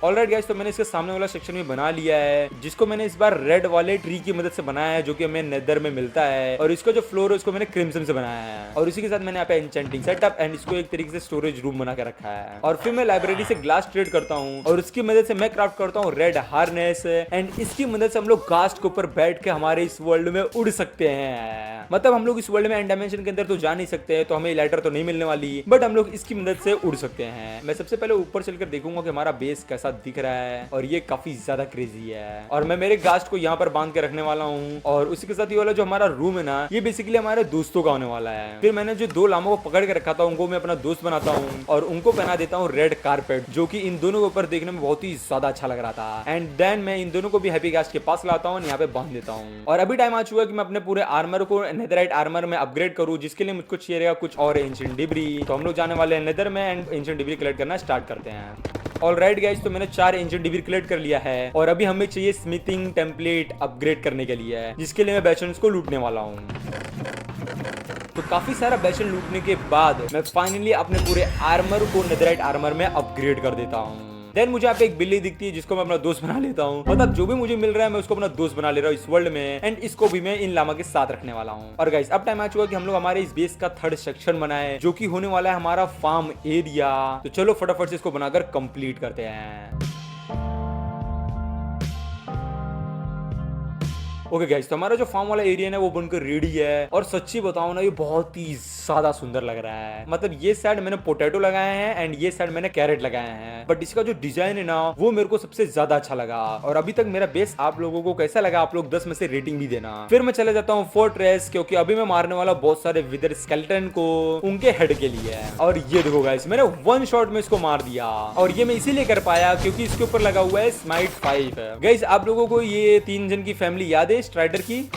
ऑलराइट गाइस, तो मैंने इसके सामने वाला सेक्शन भी बना लिया है, जिसको मैंने इस बार रेड वाले ट्री की मदद से बनाया है, जो कि हमें नेदर में मिलता है। और इसका जो फ्लोर है उसको मैंने क्रिम्सन से बनाया है, और इसी के साथ मैंने यहाँ पे एन्चेंटिंग सेटअप एंड इसको एक तरीके से स्टोरेज रूम बना के रखा है। और फिर मैं लाइब्रेरी से ग्लास ट्रेड करता हूँ, और उसकी मदद से मैं क्राफ्ट करता हूँ रेड हार्नेस, एंड इसकी मदद से हम लोग कास्ट के ऊपर बैठ के हमारे इस वर्ल्ड में उड़ सकते हैं। मतलब हम लोग इस वर्ल्ड में एंड डायमेंशन के अंदर तो जा नहीं सकते, तो हमें लाइटर तो नहीं मिलने वाली, बट हम लोग इसकी मदद से उड़ सकते हैं। मैं सबसे पहले ऊपर चलकर देखूंगा कि हमारा बेस कैसा दिख रहा है, और ये काफी ज्यादा क्रेजी है। और मैं मेरे गास्ट को यहाँ पर बांध के रखने वाला हूँ, और उसी के साथ ये वाला जो हमारा रूम है ना, ये बेसिकली हमारे दोस्तों का होने वाला है। फिर मैंने जो 2 लामों को पकड़ के रखा था उनको मैं अपना दोस्त बनाता हूँ, और उनको पहना देता हूँ रेड कारपेट, जो कि इन दोनों के ऊपर देखने में बहुत ही ज्यादा अच्छा लग रहा था। एंड देन मैं इन दोनों को भी हैप्पी गास्ट के पास लाता हूँ, यहाँ पे बांध देता हूँ। और अभी टाइम आ चुका है कि मैं अपने पूरे आर्मर को नेथराइट आर्मर में अपग्रेड करूँ, जिसके लिए मुझको चाहिए कुछ और एंशिएंट डिब्री। तो हम लोग जाने वाले हैं नेदर में एंड एंशिएंट डिब्री कलेक्ट करना स्टार्ट करते हैं। ऑलराइट गाइस, तो मैंने 4 एंशिएंट डिब्री कलेक्ट कर लिया है, और अभी हमें चाहिए स्मिथिंग टेम्पलेट अपग्रेड करने के लिए, जिसके लिए मैं बेशंस को लूटने वाला हूँ। तो काफी सारा बेशन लूटने के बाद मैं फाइनली अपने पूरे आर्मर को नेथराइट आर्मर में अपग्रेड कर देता हूँ। देन मुझे यहाँ पे एक बिल्ली दिखती है, जिसको मैं अपना दोस्त बना लेता हूँ। मतलब जो भी मुझे मिल रहा है मैं उसको अपना दोस्त बना ले रहा हूँ इस वर्ल्ड में, एंड इसको भी मैं इन लामा के साथ रखने वाला हूँ। और गाइस, अब टाइम आ चुका है कि हम लोग हमारे इस बेस का 3rd सेक्शन बनाए, जो कि होने वाला है हमारा फार्म एरिया। तो चलो फटाफट से इसको बनाकर कंप्लीट करते हैं। ओके गाइस, तो हमारा जो फार्म वाला एरिया है ना वो बनकर रेडी है, और सच्ची बताऊं ना ये बहुत ही ज्यादा सुंदर लग रहा है। मतलब ये साइड मैंने पोटैटो लगाए हैं एंड ये साइड मैंने कैरेट लगाए हैं, बट इसका जो डिजाइन है ना वो मेरे को सबसे ज्यादा अच्छा लगा। और अभी तक मेरा बेस आप लोगों को कैसा लगा, आप लोग 10 में से रेटिंग भी देना। फिर मैं चले जाता हूँ फोर्ट्रेस, क्योंकि अभी मैं मारने वाला बहुत सारे विदर स्केलेटन को उनके हेड के लिए है। और ये देखो गाइस, मैंने 1 शॉट में इसको मार दिया, और ये मैं इसीलिए कर पाया क्योंकि इसके ऊपर लगा हुआ है स्माइट 5। गाइस, आप लोगों को ये 3 जन की फैमिली याद है स्ट्राइडर की?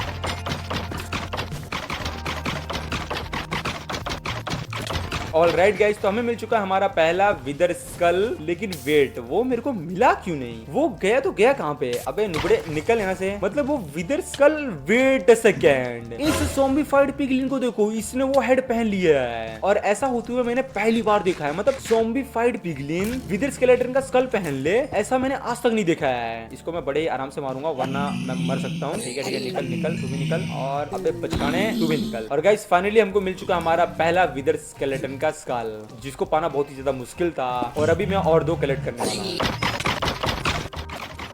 ऑलराइट गाइस, तो हमें मिल चुका है हमारा पहला विदर स्कल, लेकिन वेट, वो मेरे को मिला क्यों नहीं? वो गया तो गया कहाँ पे? अबे नुबड़े निकल यहाँ से। मतलब वो विदर स्कल, वेट अ सेकेंड, इस ज़ॉम्बीफाइड पिगलिन को देखो, इसने वो हेड पहन लिया है, और ऐसा होते हुए मैंने पहली बार देखा है। मतलब ज़ॉम्बीफाइड पिगलिन विदर स्केलेटन का स्कल पहन ले, ऐसा मैंने आज तक नहीं देखा है। इसको मैं बड़े आराम से मारूंगा, वरना मैं मर सकता हूँ। ठीक है, निकल निकल, तू भी निकल, और अबे बचकाने तू भी निकल। और गाइस, फाइनली हमको मिल चुका हमारा पहला विदर स्केलेटन का स्कल, जिसको पाना बहुत ही ज्यादा मुश्किल था, और अभी मैं और 2 कलेक्ट करने वाला हूँ।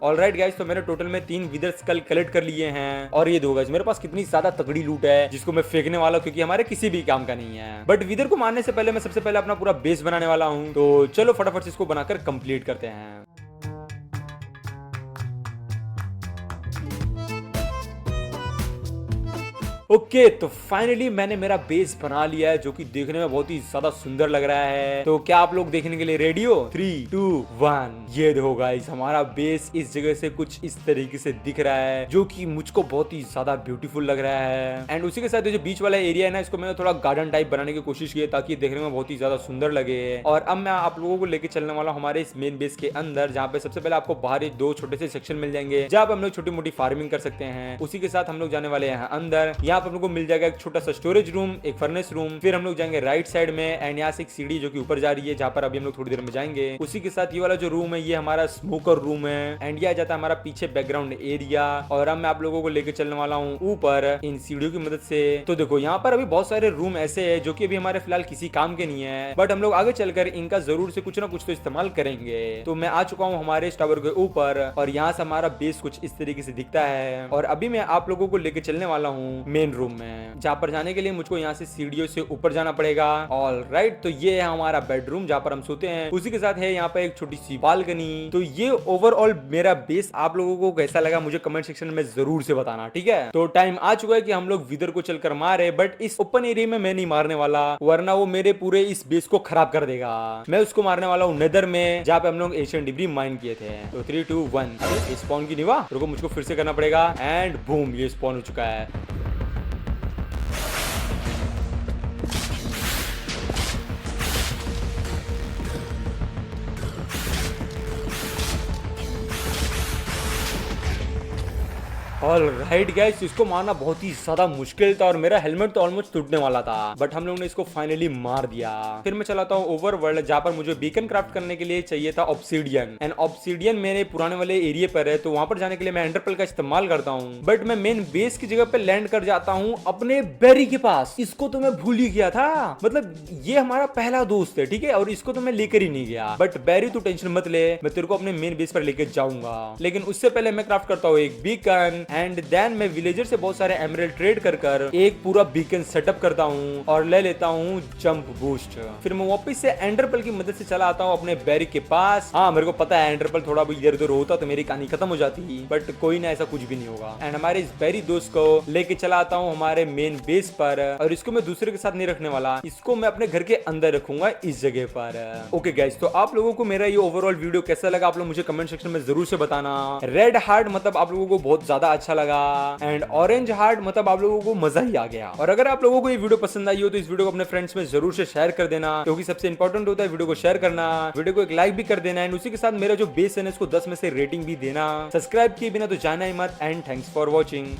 ऑलराइट गाइस, तो मैंने टोटल में 3 विदर स्कल कलेक्ट कर लिए हैं और ये दो गाइस मेरे पास कितनी ज्यादा तगड़ी लूट है जिसको मैं फेंकने वाला हूं क्योंकि हमारे किसी भी काम का नहीं है। बट विदर को मारने से पहले मैं सबसे पहले अपना पूरा बेस बनाने वाला हूं, तो चलो फटाफट से इसको बनाकर कंप्लीट करते हैं। ओके तो फाइनली मैंने मेरा बेस बना लिया है जो कि देखने में बहुत ही ज्यादा सुंदर लग रहा है। तो क्या आप लोग देखने के लिए रेडी हो? 3, 2, 1 ये देखो गाइस, हमारा बेस इस जगह से कुछ इस तरीके से दिख रहा है जो कि मुझको बहुत ही ज्यादा ब्यूटीफुल लग रहा है। एंड उसी के साथ ये जो बीच वाला एरिया है ना, इसको मैंने थोड़ा गार्डन टाइप बनाने की कोशिश की है ताकि देखने में बहुत ही ज्यादा सुंदर लगे। और अब मैं आप लोगों को लेके चलने वाला हूँ हमारे इस मेन बेस के अंदर, जहाँ पे सबसे पहले आपको बाहर 2 छोटे से सेक्शन मिल जाएंगे जहाँ पे हम लोग छोटी मोटी फार्मिंग कर सकते हैं। उसी के साथ हम लोग जाने वाले हैं अंदर, यहाँ पे हम लोग को मिल जाएगा एक छोटा सा स्टोरेज रूम, एक फर्नेस रूम, फिर हम लोग जाएंगे राइट साइड में एंड यहाँ से एक सीढ़ी जो कि ऊपर जा रही है जहाँ पर अभी हम लोग थोड़ी देर में जाएंगे। उसी के साथ ये वाला जो रूम है ये हमारा स्मोकर रूम है एंड ये आ जाता है हमारा पीछे बैकग्राउंड एरिया। और अब मैं आप लोगों को लेकर चलने वाला हूँ ऊपर इन सीढ़ियों की मदद से। तो देखो यहाँ पर अभी बहुत सारे रूम ऐसे है जो कि अभी हमारे फिलहाल किसी काम के नहीं है, बट हम लोग आगे चलकर इनका जरूर से कुछ ना कुछ तो इस्तेमाल करेंगे। तो मैं आ चुका हूँ हमारे टावर के ऊपर और यहाँ से हमारा बेस कुछ इस तरीके से दिखता है। और अभी मैं आप लोगों को लेकर चलने वाला हूँ मेन रूम में, जहाँ पर जाने के लिए मुझको यहाँ से सीढ़ियों से ऊपर जाना पड़ेगा। ऑलराइट, तो ये है हमारा बेडरूम जहाँ पर हम सोते हैं। उसी के साथ है यहाँ पर एक छोटी सी बालकनी। तो ये ओवरऑल मेरा बेस आप लोगों को कैसा लगा मुझे कमेंट सेक्शन में जरूर से बताना, ठीक है। तो टाइम आ चुका है कि हम लोग विदर को चलकर मारे, बट इस ओपन एरिया में मैं नहीं मारने वाला वरना वो मेरे पूरे इस बेस को खराब कर देगा। मैं उसको मारने वाला हूँ नेदर में जहाँ पे हम लोग एशियन डिब्री माइन किए थे। तो 3, 2, 1 अरे स्पॉन की निवा रुको, मुझको फिर से करना पड़ेगा एंड बूम ये स्पॉन हो चुका है। ऑलराइट गाइस, इसको मारना बहुत ही ज्यादा मुश्किल था और मेरा हेलमेट तो ऑलमोस्ट टूटने वाला था, बट हम लोगों ने इसको फाइनली मार दिया। फिर मैं चलाता हूँ ओवरवर्ल्ड जहाँ पर मुझे बीकन क्राफ्ट करने के लिए चाहिए था ऑब्सीडियन एंड ऑब्सीडियन मेरे पुराने वाले एरिया पर है, तो वहां पर जाने के लिए मैं एंडरपेल का इस्तेमाल करता हूँ। बट मैं मेन बेस की जगह पे लैंड कर जाता हूँ अपने बेरी के पास। इसको तो मैं भूल ही गया था, मतलब ये हमारा पहला दोस्त है, ठीक है, और इसको तो मैं लेकर ही नहीं गया। बट बेरी तू टेंशन मत ले, मैं तेरे को अपने मेन बेस पर लेकर जाऊंगा। लेकिन उससे पहले मैं क्राफ्ट करता हूँ एक बीकन एंड देन मैं विलेजर से बहुत सारे एमरल्ड ट्रेड कर एक पूरा बीकन सेटअप करता हूँ और ले लेता हूँ जंप बूस्ट। फिर मैं वापस से एंडरपल की मदद से चला आता हूँ अपने बेरी के पास। हाँ मेरे को पता है एंडरपल थोड़ा भी इधर उधर होता तो मेरी कहानी खत्म हो जाती, बट कोई ना, ऐसा कुछ भी नहीं होगा। एंड हमारे इस बेरी दोस्त को लेके चला आता हूँ हमारे मेन बेस पर और इसको मैं दूसरे के साथ नहीं रखने वाला, इसको मैं अपने घर के अंदर रखूंगा इस जगह पर। ओके गाइस, तो आप लोगों को मेरा ये ओवरऑल वीडियो कैसा लगा आप लोग मुझे कमेंट सेक्शन में जरूर से बताना। रेड हार्ट मतलब आप लोगों को बहुत ज्यादा अच्छा लगा एंड ऑरेंज हार्ट मतलब आप लोगों को मजा ही आ गया। और अगर आप लोगों को ये वीडियो पसंद आई हो तो इस वीडियो को अपने फ्रेंड्स में जरूर से शेयर कर देना, क्योंकि सबसे इंपॉर्टेंट होता है वीडियो को शेयर करना। वीडियो को एक लाइक भी कर देना एंड उसी के साथ मेरा जो बेस है इसको 10 में से रेटिंग भी देना। सब्सक्राइब किए बिना तो जाना ही मत एंड थैंक्स फॉर वॉचिंग।